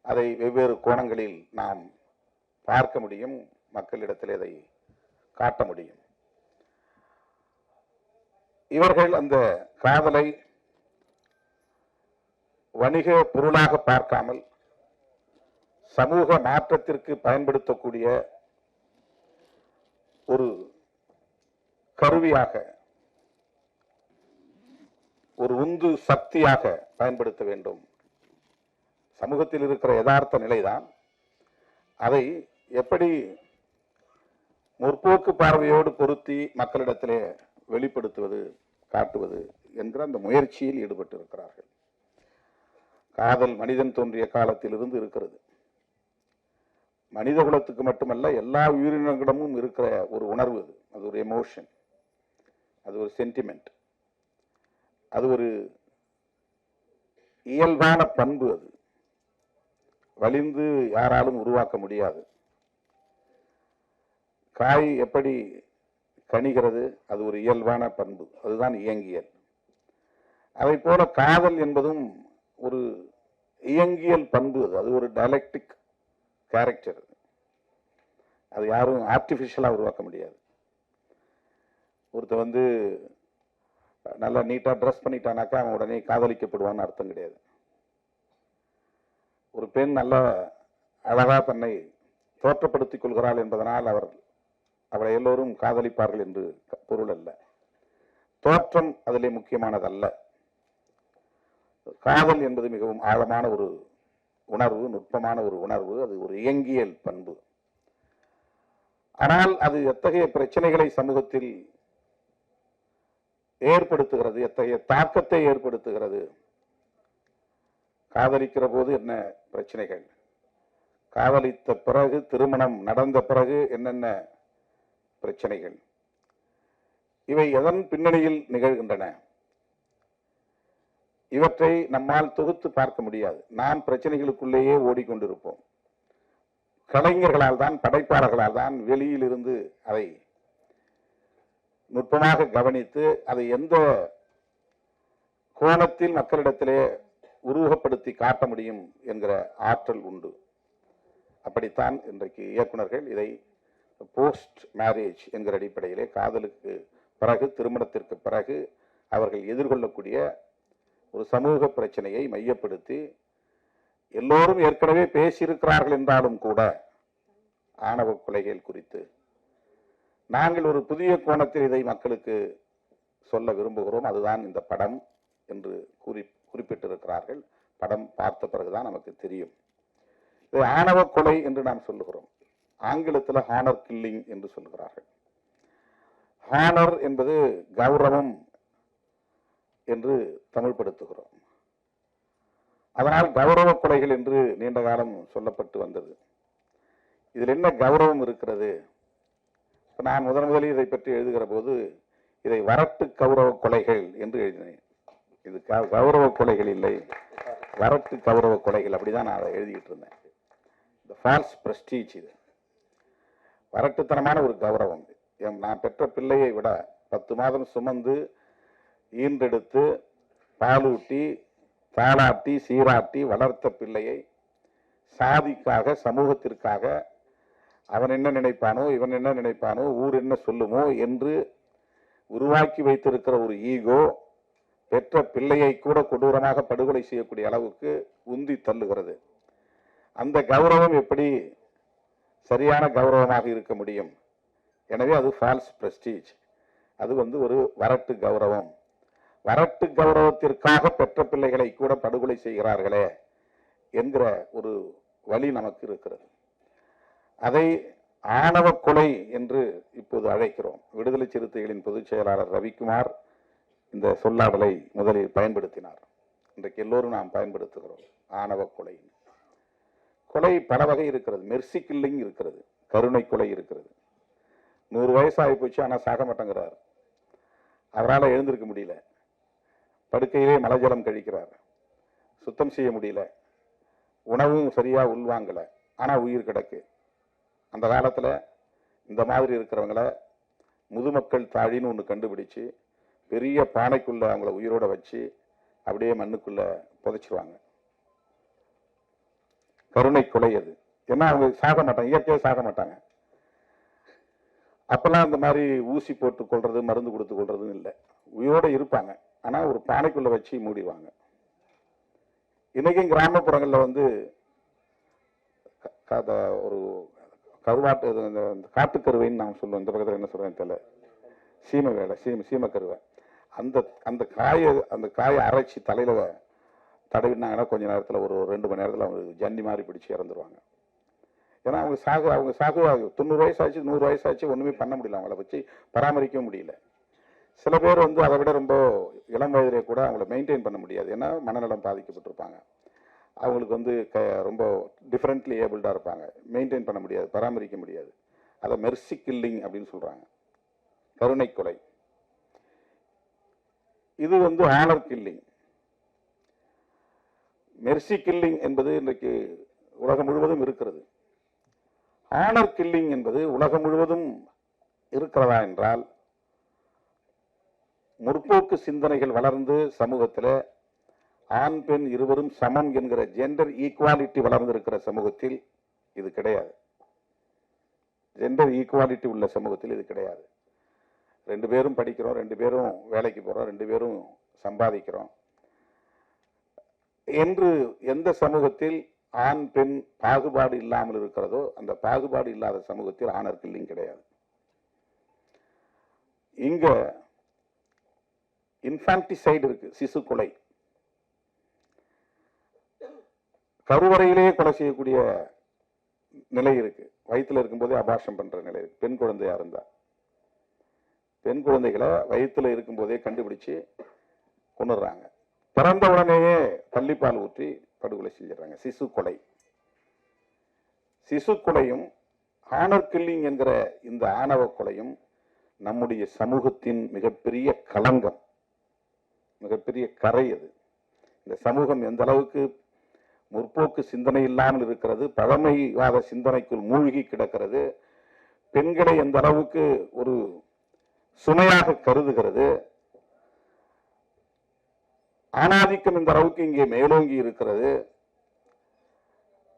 அதை வெவ்வேறு கோணங்களில் நாம் பார்க்க முடியும், மக்களிடத்தில் அதை காட்ட முடியும். இவர்கள் அந்த காதலை வணிக பொருளாக பார்க்காமல் சமூக மாற்றத்திற்கு பயன்படுத்தக்கூடிய ஒரு கருவியாக, ஒரு உந்து சக்தியாக பயன்படுத்த வேண்டும். சமூகத்தில் இருக்கிற யதார்த்த நிலைதான். அதை எப்படி முற்போக்கு பார்வையோடு பொருத்தி மக்களிடத்திலே வெளிப்படுத்துவது, காட்டுவது என்கிற அந்த முயற்சியில் ஈடுபட்டு இருக்கிறார்கள். காதல் மனிதன் தோன்றிய காலத்திலிருந்து இருக்கிறது. மனித குலத்துக்கு மட்டுமல்ல, எல்லா உயிரினங்களிடமும் இருக்கிற ஒரு உணர்வு அது. அது ஒரு எமோஷன், அது ஒரு சென்டிமெண்ட், அது ஒரு இயல்பான பண்பு. அது வலிந்து யாராலும் உருவாக்க முடியாது. காய் எப்படி கணிகிறது, அது ஒரு இயல்பான பண்பு, அதுதான் இயங்கியல். அதை போல காதல் என்பதும் ஒரு இயங்கியல் பண்பு, அது ஒரு டயலெக்டிக் கேரக்டர். அது யாரும் ஆர்டிஃபிஷியலாக உருவாக்க முடியாது. ஒருத்தர் வந்து நல்லா நீட்டாக ட்ரெஸ் பண்ணிட்டானாக்கா அவன் உடனே காதலிக்கப்படுவான்னு அர்த்தம் கிடையாது. ஒரு பெண் நல்ல அழகா தன்னை தோற்றப்படுத்திக் கொள்கிறாள் என்பதனால் அவளை எல்லோரும் காதலிப்பார்கள் என்று பொருள் அல்ல. தோற்றம் அதிலே முக்கியமானதல்ல. காதல் என்பது மிகவும் ஆழமான ஒரு உணர்வு, நுட்பமான ஒரு உணர்வு, அது ஒரு இயங்கியல் பண்பு. ஆனால் அது எத்தகைய பிரச்சனைகளை சமூகத்தில் ஏற்படுத்துகிறது, எத்தகைய தாக்கத்தை ஏற்படுத்துகிறது, காதலிக்கிற போது என்ன பிரச்சனைகள், காதலித்த பிறகு திருமணம் நடந்த பிறகு என்னென்ன பிரச்சனைகள், இவை எதன் பின்னணியில் நிகழ்கின்றன, இவற்றை நம்மால் தொகுத்து பார்க்க முடியாது. நாம் பிரச்சனைகளுக்குள்ளேயே ஓடிக்கொண்டிருப்போம். கலைஞர்களால் தான், படைப்பாளர்களால் தான் வெளியிலிருந்து அதை நுட்பமாக கவனித்து அதை எந்த கோணத்தில் மக்களிடத்திலே உருவகப்படுத்தி காட்ட முடியும் என்கிற ஆற்றல் உண்டு. அப்படித்தான் இன்றைக்கு இயக்குனர்கள் இதை போஸ்ட் மேரேஜ் என்கிற அடிப்படையிலே காதலுக்கு பிறகு, திருமணத்திற்கு பிறகு அவர்கள் எதிர்கொள்ளக்கூடிய ஒரு சமூக பிரச்சனையை மையப்படுத்தி, எல்லோரும் ஏற்கனவே பேசியிருக்கிறார்கள் என்றாலும் கூட ஆணவ கொலைகள் குறித்து நாங்கள் ஒரு புதிய கோணத்தில் இதை மக்களுக்கு சொல்ல விரும்புகிறோம். அதுதான் இந்த படம் என்று குறிப்பிட்டிருக்கிறார்கள். படம் பார்த்த பிறகுதான் நமக்கு தெரியும். இது ஆணவ கொலை என்று நாம் சொல்லுகிறோம். ஆங்கிலத்தில் ஹானர் கில்லிங் என்று சொல்லுகிறார்கள். ஹானர் என்பது கௌரவம் என்று தமிழ்படுத்துகிறோம். அதனால் கௌரவ கொலைகள் என்று நீண்ட காலம் சொல்லப்பட்டு வந்தது. இதில் என்ன கௌரவம் இருக்கிறது? நான் முதலில் இதை பற்றி எழுதுகிற போது இதை வரட்டு கௌரவ கொலைகள் என்று எழுதினேன். இது கௌரவ கொலைகள் இல்லை, வரட்டு கௌரவ கொலைகள், அப்படிதான் நான் அதை எழுதிட்டு இருந்தேன். இந்த ஃபால்ஸ் பிரஸ்டீஜ், இது வரட்டுத்தனமான ஒரு கௌரவம். நான் பெற்ற பிள்ளையை விட 10 மாதம் சுமந்து ஈன்றெடுத்து பாலூட்டி தாளாட்டி சீராட்டி வளர்த்த பிள்ளையை சாதிக்காக, சமூகத்திற்காக அவன் என்ன நினைப்பானோ, இவன் என்ன நினைப்பானோ, ஊர் என்ன சொல்லுமோ என்று உருவாக்கி வைத்திருக்கிற ஒரு ஈகோ பெற்ற பிள்ளையை கூட கொடூரமாக படுகொலை செய்யக்கூடிய அளவுக்கு உந்தி தள்ளுகிறது. அந்த கௌரவம் எப்படி சரியான கௌரவமாக இருக்க முடியும்? எனவே அது ஃபால்ஸ் பிரஸ்டீஜ். அது ஒரு வரட்டு கௌரவம். வரட்டு கௌரவத்திற்காக பெற்ற பிள்ளைகளை கூட படுகொலை செய்கிறார்களே என்கிற ஒரு வழி நமக்கு இருக்கிறது. அதை ஆணவ கொலை என்று இப்போது அழைக்கிறோம். விடுதலை சிறுத்தைகளின் பொதுச் செயலாளர் ரவிக்குமார் இந்த சொல்லாடலை முதலில் பயன்படுத்தினார். இன்றைக்கு எல்லோரும் நாம் பயன்படுத்துகிறோம். ஆணவ கொலை. கொலை பல வகை இருக்கிறது. மெர்சி கில்லிங் இருக்கிறது, கருணை கொலை இருக்கிறது. 100 வயசு ஆகி போச்சு, ஆனால் சாக மாட்டேங்கிறார். அவரால் எழுந்திருக்க முடியல, படுக்கையிலே மலஜலம் கழிக்கிறார், சுத்தம் செய்ய முடியல, உணவும் சரியா உள்வாங்கல, ஆனா உயிர் கிடக்கு. அந்த காலத்துல இந்த மாதிரி இருக்கிறவங்களை முதுமக்கள் தாழின்னு ஒன்று கண்டுபிடிச்சு பெரிய பானைக்குள்ள அவங்கள உயிரோட வச்சு அப்படியே மண்ணுக்குள்ள புதைச்சிருவாங்க. கருணை கொலை அது. ஏன்னா அவங்க சாக மாட்டாங்க, இயற்கையாக சாக மாட்டாங்க. அப்பெல்லாம் இந்த மாதிரி ஊசி போட்டு கொள்றது, மருந்து கொடுத்து கொள்றதுன்னு இல்லை, உயிரோட இருப்பாங்க. ஆனா ஒரு பானைக்குள்ள வச்சு மூடிடுவாங்க. இன்னைக்கும் கிராமப்புறங்கள்ல ஒரு கருவாட்டு காட்டுக்கருவைன்னு நான் சொல்லுவேன். இந்த பக்கத்தில் என்ன சொல்றேன் தெரியல, சீமை வேலை, சீமக்கருவை. அந்த காயை அரைச்சி தலையில தடவினாங்கன்னா கொஞ்ச நேரத்தில் ஒரு 2 மணி நேரத்தில் அவங்க ஜன்னி மாதிரி பிடிச்சி இறந்துருவாங்க. ஏன்னா அவங்க சாகு 90 வயசாச்சு 100 வயசாச்சு, ஒண்ணுமே பண்ண முடியல, அவங்கள வச்சு பராமரிக்கவும் முடியல. சில பேர் அதை விட ரொம்ப இளம் வயதிலே கூட அவங்கள மெயின்டைன் பண்ண முடியாது. ஏன்னா மனநலம் பாதிக்கப்பட்டிருப்பாங்க. அவங்களுக்கு ரொம்ப டிஃபரெண்ட்லி ஏபிள்டா இருப்பாங்க. மெயின்டைன் பண்ண முடியாது, பராமரிக்க முடியாது. அதை மெர்சி கில்லிங் அப்படின்னு சொல்றாங்க, கருணை கொலை. இது ஆனர் கில்லிங். மெர்சி கில்லிங் என்பது இன்றைக்கு உலகம் முழுவதும் இருக்கிறது. ஆனர் கில்லிங் என்பது உலகம் முழுவதும் இருக்கிறதா என்றால், முற்போக்கு சிந்தனைகள் வளர்ந்து சமூகத்தில் ஆண் பெண் இருவரும் சமம் என்கிற ஜெண்டர் ஈக்குவாலிட்டி வளர்ந்திருக்கிற சமூகத்தில் இது கிடையாது. ஜெண்டர் ஈக்குவாலிட்டி உள்ள சமூகத்தில் இது கிடையாது. 2 பேரும் படிக்கிறோம், 2 பேரும் வேலைக்கு போறோம், 2 பேரும் சம்பாதிக்கிறோம் என்று எந்த சமூகத்தில் ஆண் பெண் பாகுபாடு இல்லாமல் இருக்கிறதோ அந்த பாகுபாடு இல்லாத சமூகத்தில் ஆணர் கில்லிங் கிடையாது. இங்க இன்ஃபான்டிசைடு இருக்கு, சிசு கொலை. கருவறையிலேயே கொலை செய்யக்கூடிய நிலை இருக்கு. வயிற்றுல இருக்கும்போதே அபார்ஷன் பண்ற நிலை இருக்கு. பெண் குழந்தையா இருந்தா பெண் குழந்தைகளை வயிற்றுல இருக்கும்போதே கண்டுபிடிச்சு கொண்டுடுறாங்க. பிறந்த உடனேயே தள்ளிப்பால் ஊற்றி படுகொலை செஞ்சிடறாங்க. சிசு கொலை. சிசு கொலையும் ஆனர் கில்லிங் என்கிற இந்த ஆணவ கொலையும் நம்முடைய சமூகத்தின் மிகப்பெரிய களங்கம், மிகப்பெரிய கரை. அது இந்த சமூகம் எந்த அளவுக்கு முற்போக்கு சிந்தனை இல்லாமல் இருக்கிறது, பழமைவாத சிந்தனைக்குள் மூழ்கி கிடக்கிறது, பெண்களை எந்த அளவுக்கு ஒரு சுமையாக கருதுகிறது, ஆணாதிக்கம் இந்த அளவுக்கு இங்கே மேலோங்கி இருக்கிறது,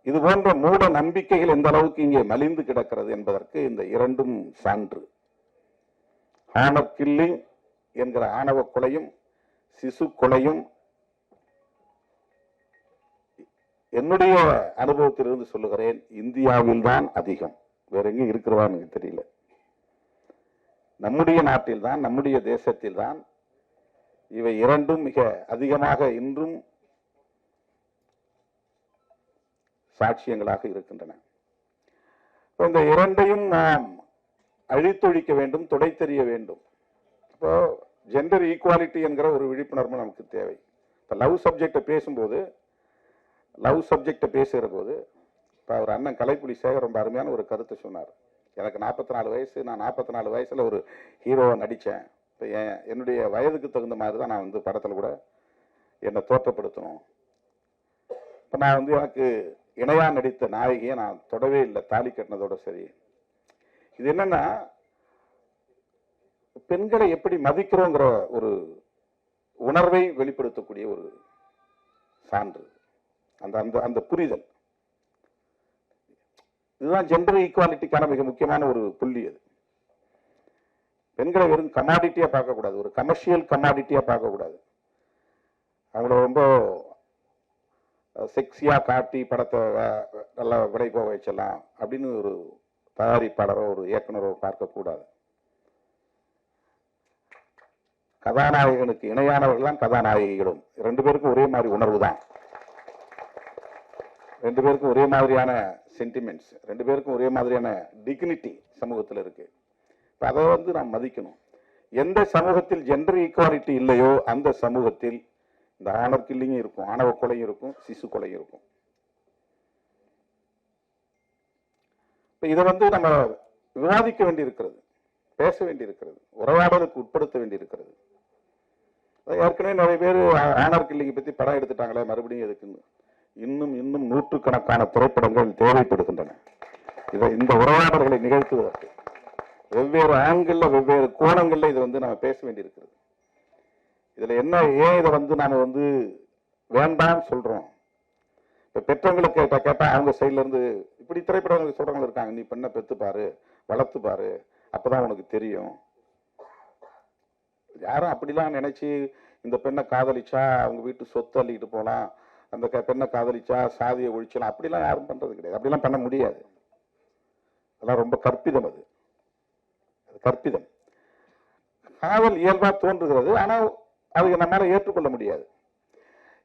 இது போன்ற மூட நம்பிக்கைகள் எந்த அளவுக்கு இங்கே மலிந்து கிடக்கிறது என்பதற்கு இந்த இரண்டும் சான்று. ஆணவ கில்லிங் என்கிற ஆணவ கொலையும் சிசு கொலையும் என்னுடைய அனுபவத்திலிருந்து சொல்லுகிறேன், இந்தியாவில் தான் அதிகம். வேற எங்கேயும் இருக்கிறதா எனக்கு தெரியல. நம்முடைய நாட்டில் தான், நம்முடைய தேசத்தில் தான் இவை இரண்டும் மிக அதிகமாக இன்றும் சாட்சியங்களாக இருக்கின்றன. இந்த இரண்டையும் நாம் அழித்தொழிக்க வேண்டும், துடைத்தெறிய வேண்டும். இப்போ ஜெண்டர் ஈக்குவாலிட்டி என்கிற ஒரு விழிப்புணர்வு நமக்கு தேவை. இப்போ லவ் சப்ஜெக்டை பேசுகிற போது இப்போ அவர் அண்ணன் கலைப்புலி சேகர் ரொம்ப அருமையான ஒரு கருத்தை சொன்னார். எனக்கு 44 வயசு, நான் 44 வயசுல ஒரு ஹீரோவை நடித்தேன். இப்போ என்னுடைய வயதுக்கு தகுந்த மாதிரி தான் நான் படத்தில் கூட என்னை தோற்றப்படுத்தணும். இப்போ நான் எனக்கு இணையா நடித்த நாயகியை நான் தொடவே இல்லை, தாலி கட்டினதோட சரி. இது என்னன்னா, பெண்களை எப்படி மதிக்கிறோங்கிற ஒரு உணர்வை வெளிப்படுத்தக்கூடிய ஒரு சான்று, அந்த அந்த அந்த புரிதல். இதுதான் ஜெண்டர் ஈக்குவாலிட்டிக்கான மிக முக்கியமான ஒரு புள்ளி. அது பெண்களை வெறும் கமாடிட்டியா பார்க்கக்கூடாது, ஒரு கமர்ஷியல் கமாடிட்டியா பார்க்கக்கூடாது. அவங்கள ரொம்ப செக்ஸியா காட்டி படத்தை நல்லா விலை போக வச்சலாம் அப்படின்னு ஒரு தயாரிப்பாளரோ ஒரு இயக்குனரோ பார்க்கக்கூடாது. கதாநாயகனுக்கு இணையானவர்கள் தான் கதாநாயகிகளும். 2 பேருக்கும் ஒரே மாதிரி உணர்வு தான், 2 பேருக்கும் ஒரே மாதிரியான சென்டிமெண்ட்ஸ், 2 பேருக்கும் ஒரே மாதிரியான டிக்னிட்டி சமூகத்தில் இருக்கு. இப்போ அதை நாம் மதிக்கணும். எந்த சமூகத்தில் ஜெண்டர் ஈக்குவாலிட்டி இல்லையோ அந்த சமூகத்தில் இந்த ஆணர் கில்லிங்கும் இருக்கும், ஆணவ கொலையும் இருக்கும், சிசு கொலையும் இருக்கும். இப்போ இதை நம்ம விவாதிக்க வேண்டியிருக்கிறது, பேச வேண்டியிருக்கிறது, உரையாடலுக்கு உட்படுத்த வேண்டியிருக்கிறது. ஏற்கனவே நிறைய பேர் ஆணர் கில்லிங்கை பற்றி படம் எடுத்துட்டாங்களே, மறுபடியும் எதுக்குன்னு இன்னும் நூற்றுக்கணக்கான திரைப்படங்கள் தேவைப்படுகின்றன. இந்த உரையாடல்களை நிகழ்த்துவதற்கு வெவ்வேறு ஆங்கிள், வெவ்வேறு கோணங்கள்ல இதை நம்ம பேச வேண்டியிருக்கிறது. இதுல என்ன, ஏன் இதை நாம வேண்டாம்னு சொல்றோம்? இப்ப பெற்றவங்களை கேட்டா அவங்க சைட்ல இருந்து இப்படி திரைப்படங்கள் சொல்றவங்க இருக்காங்க, நீ பெண்ணை பெத்து பாரு, வளர்த்து பாரு, அப்பதான் உனக்கு தெரியும். யாரும் அப்படிலாம் நினைச்சு இந்த பெண்ணை காதலிச்சா அவங்க வீட்டு சொத்து அள்ளிக்கிட்டு போலாம், அந்த பெண்ணை காதலிச்சா சாதியை ஒழிச்சலாம், அப்படிலாம் யாரும் பண்றது கிடையாது. அப்படிலாம் பண்ண முடியாது. அதெல்லாம் ரொம்ப கற்பிதம். அது கற்பிதம். காதல் இயல்பா தோன்றுகிறது, ஆனா அதை நம்மளால ஏற்றுக்கொள்ள முடியாது.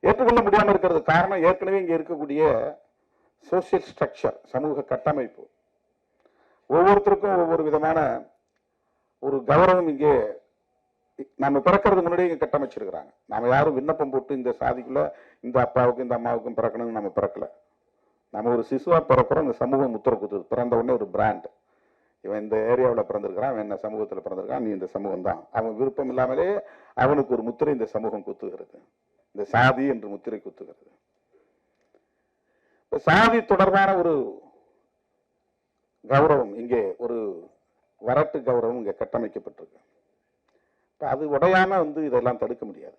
ஏற்றுக்கொள்ள முடியாமல் இருக்கிறது காரணம் ஏற்கனவே இங்க இருக்கக்கூடிய சோசியல் ஸ்ட்ரக்சர், சமூக கட்டமைப்பு. ஒவ்வொருத்தருக்கும் ஒவ்வொரு விதமான ஒரு கௌரவம் இங்கே நம்ம பிறக்கிறதுக்கு முன்னாடி இங்க கட்டமைச்சிருக்கிறாங்க. நாம யாரும் விண்ணப்பம் போட்டு இந்த சாதிக்குள்ள இந்த அப்பாவுக்கும் இந்த அம்மாவுக்கும் பிறக்கணும்னு நம்ம பிறக்கல. நம்ம ஒரு சிசுவா பிறக்கிறோம், இந்த சமூகம் முத்திர குத்துது. பிறந்த உடனே ஒரு பிராண்ட், இவன் இந்த ஏரியாவில் பிறந்திருக்கிறான், அவன் என்ன சமூகத்தில் பிறந்திருக்கான், நீ இந்த சமூகம் தான். அவன் விருப்பம் இல்லாமலே அவனுக்கு ஒரு முத்திரை இந்த சமூகம் குத்துகிறது, இந்த சாதி என்று முத்திரை குத்துகிறது. சாதி தொடர்பான ஒரு கௌரவம் இங்கே ஒரு வரட்டு கௌரவம் இங்கே கட்டமைக்கப்பட்டிருக்கு. இப்போ அது உடையாம இதெல்லாம் தடுக்க முடியாது.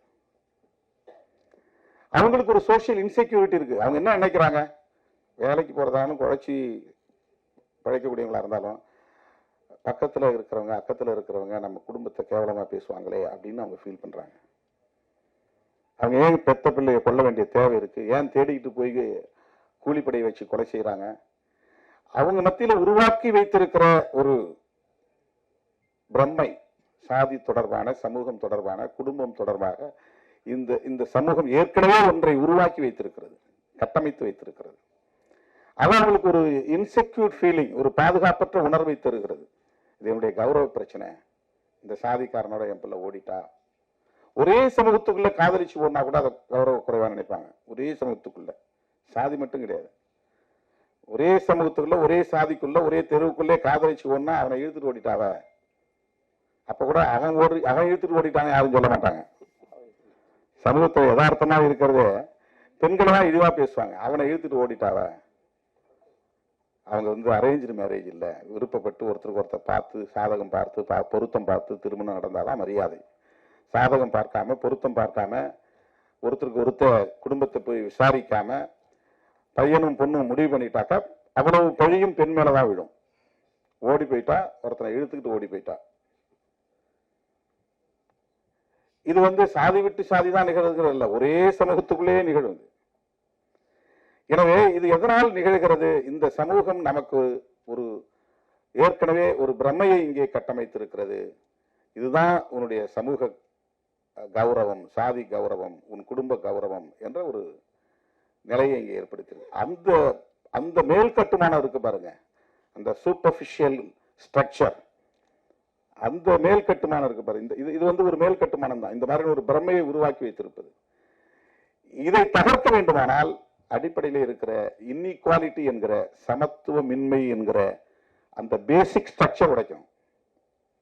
அவங்களுக்கு ஒரு சோஷியல் இன்செக்யூரிட்டி இருக்கு. அவங்க என்ன நினைக்கிறாங்க, வேலைக்கு போறதாலும் குழைச்சி பழைக்கக்கூடியவங்களா இருந்தாலும் பக்கத்தில் இருக்கிறவங்க அக்கத்தில் இருக்கிறவங்க நம்ம குடும்பத்தை கேவலமாக பேசுவாங்களே அப்படின்னு அவங்க ஃபீல் பண்ணுறாங்க. அவங்க ஏன் பெத்த பிள்ளையை கொல்ல வேண்டிய தேவை இருக்குது, ஏன் தேடிக்கிட்டு போய் கூலிப்படையை வச்சு கொலை செய்கிறாங்க. அவங்க மத்தியில் உருவாக்கி வைத்திருக்கிற ஒரு பிரம்மை சாதி தொடர்பான, சமூகம் தொடர்பான, குடும்பம் தொடர்பாக இந்த இந்த சமூகம் ஏற்கனவே ஒன்றை உருவாக்கி வைத்திருக்கிறது, கட்டமைத்து வைத்திருக்கிறது. அது அவங்களுக்கு ஒரு இன்செக்யூர் ஃபீலிங், ஒரு பாதுகாப்பற்ற உணர்வை தருகிறது. இது என்னுடைய கௌரவ பிரச்சனை, இந்த சாதிக்காரனோட என் பிள்ளை ஓடிட்டா. ஒரே சமூகத்துக்குள்ள காதலிச்சு ஓடினா கூட அதை கௌரவ குறைவா நினைப்பாங்க. ஒரே சமூகத்துக்குள்ள, சாதி மட்டும் கிடையாது, ஒரே சமூகத்துக்குள்ள ஒரே சாதிக்குள்ள ஒரே தெருவுக்குள்ளே காதலிச்சு ஓடினா அவனை இழுத்துட்டு ஓடிட்டாவ, அப்ப கூட அவன் இழுத்துட்டு ஓடிட்டாங்க யாரும் சொல்ல மாட்டாங்க. சமூகத்தை யதார்த்தமா இருக்கிறது பெண்களை தான் இதுவா பேசுவாங்க, அவனை இழுத்துட்டு ஓடிட்டாவ. அவங்க அரேஞ்சு மேரேஜ் இல்லை, விருப்பப்பட்டு ஒருத்தருக்கு ஒருத்தர் பார்த்து சாதகம் பார்த்து பொருத்தம் பார்த்து திருமணம் நடந்தாதான் மரியாதை. சாதகம் பார்க்காம பொருத்தம் பார்க்காம ஒருத்தருக்கு ஒருத்தர் குடும்பத்தை போய் விசாரிக்காம பையனும் பொண்ணும் முடிவு பண்ணிட்டாக்கா அவ்வளவு பழியும் பெண் மேலதான் விழும். ஓடி போயிட்டா, ஒருத்தனை இழுத்துக்கிட்டு ஓடி போயிட்டா. இது சாதி விட்டு சாதி தான் நிகழ்கிறது இல்லை, ஒரே சமூகத்துக்குள்ளேயே நிகழும். எனவே இது எதனால் நிகழ்கிறது, இந்த சமூகம் நமக்கு ஒரு ஏற்கனவே ஒரு பிரம்மையை இங்கே கட்டமைத்திருக்கிறது. இதுதான் உன்னுடைய சமூக கௌரவம், சாதி கௌரவம், உன் குடும்ப கௌரவம் என்ற ஒரு நிலையை இங்கே ஏற்படுத்தியிருக்கு. அந்த அந்த மேல் கட்டுமானம் இருக்கு பாருங்க, அந்த சூப்பர்ஃபிஷியல் ஸ்ட்ரக்சர், அந்த மேல் கட்டுமானம் இருக்கு பாருங்க. இது ஒரு மேல் கட்டுமானம் தான், இந்த மாதிரி ஒரு பிரம்மையை உருவாக்கி வைத்திருப்பது. இதை தகர்க்க வேண்டுமானால் அடிப்படையில் இருக்கிற இன்இக்வாலிட்டி என்கிற சமத்துவமின்மை என்கிற அந்த பேசிக் ஸ்ட்ரக்சர் உடைக்கும்.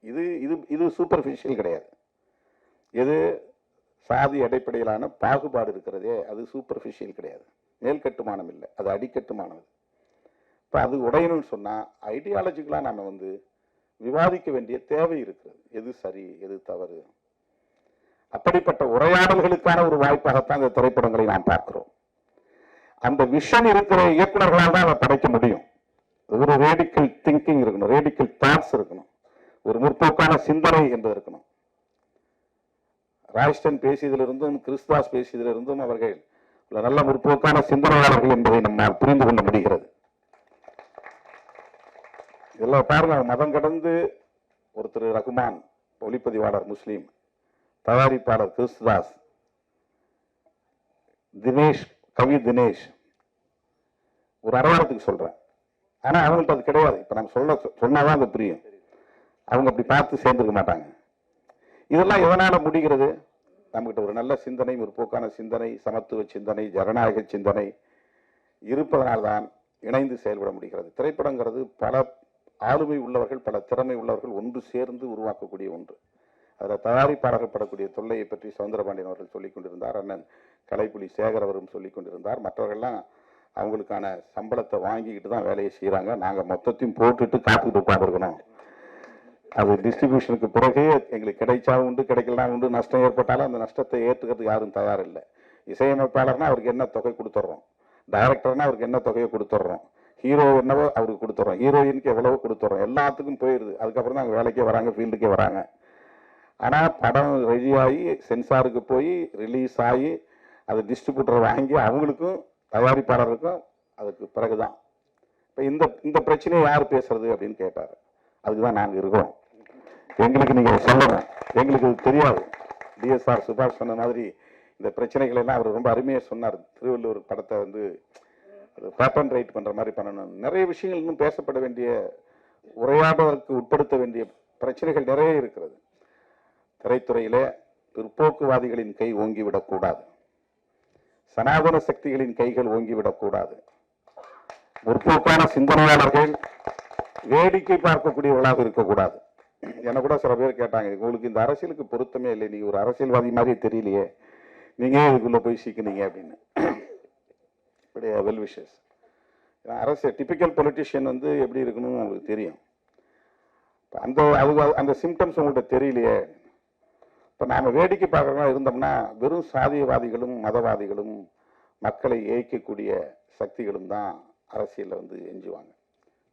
இது இது இது சூப்பர்ஃபிஷியல் கிடையாது. எது சாதி அடிப்படையிலான பாகுபாடு இருக்கிறதே அது சூப்பர்ஃபிஷியல் கிடையாது, மேல் கட்டுமானம் இல்லை, அது அடிக்கட்டுமானம். இப்போ அது உடையணும்னு சொன்னா ஐடியாலஜிக்கலா நம்ம விவாதிக்க வேண்டிய தேவை இருக்கிறது, எது சரி எது தவறு. அப்படிப்பட்ட உரையாடல்களுக்கான ஒரு வாய்ப்பாகத்தான் இந்த திரைப்படங்களை நாம் பார்க்கிறோம். அந்த விஷன் இருக்கிற இயக்குநர்களால் தான் அதை படைக்க முடியும். ஒரு ரேடிக்கல் திங்கிங் இருக்கணும், ரேடிக்கல் தாட்ஸ் இருக்கணும், ஒரு முற்போக்கான சிந்தனை என்று இருக்கணும். ராய்ஸ்டன் பேசியதிலிருந்தும் கிறிஸ்துவாஸ் பேசியதிலிருந்தும் அவர்கள் நல்ல முற்போக்கான சிந்தனையாளர்கள் என்பதை நம்மால் புரிந்து கொள்ள முடிகிறது. இதெல்லாம் பாருங்க, மதம் கடந்து ஒருத்தர் ரகுமான், ஒளிப்பதிவாளர் முஸ்லீம், தயாரிப்பாளர் கிறிஸ்துதாஸ், தினேஷ், கவி தினேஷ், ஒரு அடையாளத்துக்கு சொல்றேன். ஆனா அவங்கள்ட்ட அது கிடையாது. இப்ப நம்ம சொன்னாதான் அது புரியும். அவங்க அப்படி பார்த்து சேர்ந்துக்க மாட்டாங்க. இதெல்லாம் எதனால முடிகிறது, நம்மகிட்ட ஒரு நல்ல சிந்தனை, முற்போக்கான சிந்தனை, சமத்துவ சிந்தனை, ஜனநாயக சிந்தனை இருப்பதனால்தான் இணைந்து செயல்பட முடிகிறது. திரைப்படங்கிறது பல ஆளுமை உள்ளவர்கள், பல திறமை உள்ளவர்கள் ஒன்று சேர்ந்து உருவாக்கக்கூடிய ஒன்று. அதில் தயாரிப்பாளர்கள் படக்கூடிய தொல்லையை பற்றி சவுந்தரபாண்டியன் அவர்கள் சொல்லிக் கொண்டிருந்தார், அண்ணன் கலைப்புலி சேகர் அவரும் சொல்லிக் கொண்டிருந்தார். மற்றவர்கள்லாம் அவங்களுக்கான சம்பளத்தை வாங்கிக்கிட்டு தான் வேலையை செய்கிறாங்க. நாங்கள் மொத்தத்தையும் போட்டுட்டு காத்துக்கிட்டு உட்காந்துருக்கணும். அது டிஸ்ட்ரிபியூஷனுக்கு பிறகு எங்களுக்கு கிடைச்சா உண்டு, கிடைக்கலாம் உண்டு, நஷ்டம் ஏற்பட்டாலும் அந்த நஷ்டத்தை ஏற்றுக்கிறதுக்கு யாரும் தயார் இல்லை. இசையமைப்பாளர்னா அவருக்கு என்ன தொகை கொடுத்துட்றோம், டைரக்டர்னா அவருக்கு என்ன தொகையை கொடுத்துட்றோம், ஹீரோ என்னவோ அவருக்கு கொடுத்துட்றோம், ஹீரோயினுக்கு எவ்வளவோ கொடுத்துட்றோம், எல்லாத்துக்கும் போயிடுது. அதுக்கப்புறம் தான் அவங்க வேலைக்கே வராங்க, ஃபீல்டுக்கே வராங்க. ஆனால் படம் ரெடியாகி சென்சாருக்கு போய் ரிலீஸ் ஆகி அது டிஸ்ட்ரிபியூட்டர் வாங்கி அவங்களுக்கும் தயாரிப்பாளருக்கும் அதுக்கு பிறகுதான். இப்போ இந்த பிரச்சனையை யார் பேசுறது அப்படின்னு கேட்டார். அதுக்குதான் நாங்கள் இருக்கோம். எங்களுக்கு நீங்கள் சொல்லணும், எங்களுக்கு இது தெரியாது. டிஎஸ்ஆர் சுபாஷ் சொன்ன மாதிரி இந்த பிரச்சனைகள் எல்லாம் அவர் ரொம்ப அருமையாக சொன்னார். திருவள்ளுவர் படத்தை அது பேட்டன் ரைட் பண்ணுற மாதிரி பண்ணணும். நிறைய விஷயங்கள் இன்னும் பேசப்பட வேண்டிய, உரையாடுவதற்கு உட்படுத்த வேண்டிய பிரச்சனைகள் நிறைய இருக்கிறது. திரைத்துறையிலே பிற்போக்குவாதிகளின் கை ஓங்கிவிடக்கூடாது, சனாதன சக்திகளின் கைகள் ஓங்கிவிடக்கூடாது. முற்போக்கான சிந்தனையாளர்கள் வேடிக்கை பார்க்கக்கூடியவர்களாக இருக்கக்கூடாது. என்ன கூட சில பேர் கேட்டாங்க, உங்களுக்கு இந்த அரசியலுக்கு பொருத்தமே இல்லை, நீங்க ஒரு அரசியல்வாதி மாதிரி தெரியலையே, நீங்க இதுக்குள்ள போய் சிக்கினீங்க அப்படின்னு. Well wishes. அரசு டிபிக்கல் பொலிட்டிஷியன் வந்து எப்படி இருக்கணும்னு உங்களுக்கு தெரியும். அந்த சிம்டம்ஸ் உங்கள்கிட்ட தெரியலையே. இப்போ நாம் வேடிக்கை பார்க்குறவங்க இருந்தோம்னா வெறும் சாதியவாதிகளும் மதவாதிகளும் மக்களை ஏய்க்கக்கூடிய சக்திகளும் தான் அரசியலில் வந்து எஞ்சுவாங்க.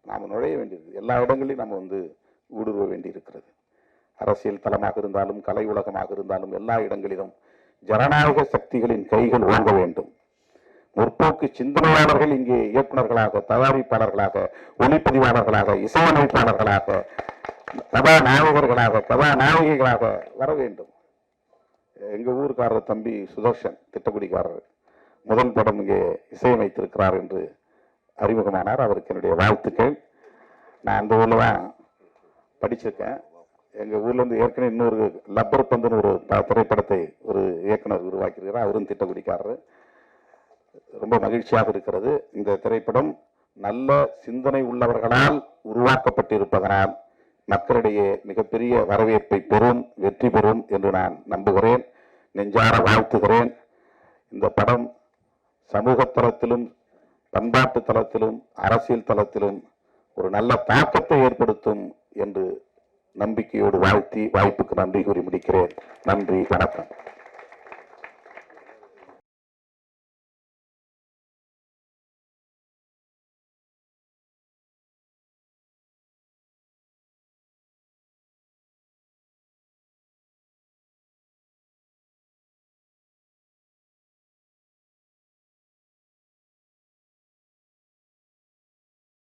நாம் நுழைய வேண்டியது எல்லா இடங்களையும் நம்ம வந்து ஊடுருவ வேண்டி இருக்கிறது. அரசியல் தளமாக இருந்தாலும் கலை உலகமாக இருந்தாலும் எல்லா இடங்களிலும் ஜனநாயக சக்திகளின் கைகள் ஓங்க வேண்டும். முற்போக்கு சிந்தனையாளர்கள் இங்கே இயக்குநர்களாக, தயாரிப்பாளர்களாக, ஒளிப்பதிவாளர்களாக, இசையமைப்பாளர்களாக, கதாநாயகர்களாக, கதாநாயகிகளாக வர வேண்டும். எங்க ஊருக்காரர் தம்பி சுதர்ஷன் திட்டக்குடிக்காரர் முதல் படம் இங்கே இசையமைத்திருக்கிறார் என்று அறிமுகமானார். அவருக்கு என்னுடைய வாழ்த்துக்கள். நான் அந்த ஊர்ல தான் படிச்சிருக்கேன். எங்க ஊர்ல இருந்து ஏற்கனவே இன்னொரு லப்பர் பந்துன்னு ஒரு திரைப்படத்தை ஒரு இயக்குனர் உருவாக்கியிருக்கிறார். அவரும் திட்டக்குடிக்காரர். ரொம்ப மகிழ்ச்சியாக இருக்கிறது. இந்த திரைப்படம் நல்ல சிந்தனை உள்ளவர்களால் உருவாக்கப்பட்டிருப்பதனால் மக்களிடையே மிகப்பெரிய வரவேற்பை பெறும், வெற்றி பெறும் என்று நான் நம்புகிறேன், நெஞ்சார வாழ்த்துகிறேன். இந்த படம் சமூக தளத்திலும் பண்பாட்டு தளத்திலும் அரசியல் தளத்திலும் ஒரு நல்ல தாக்கத்தை ஏற்படுத்தும் என்று நம்பிக்கையோடு வாழ்த்தி வாய்ப்புக்கு நன்றி கூறி முடிக்கிறேன். நன்றி, வணக்கம்.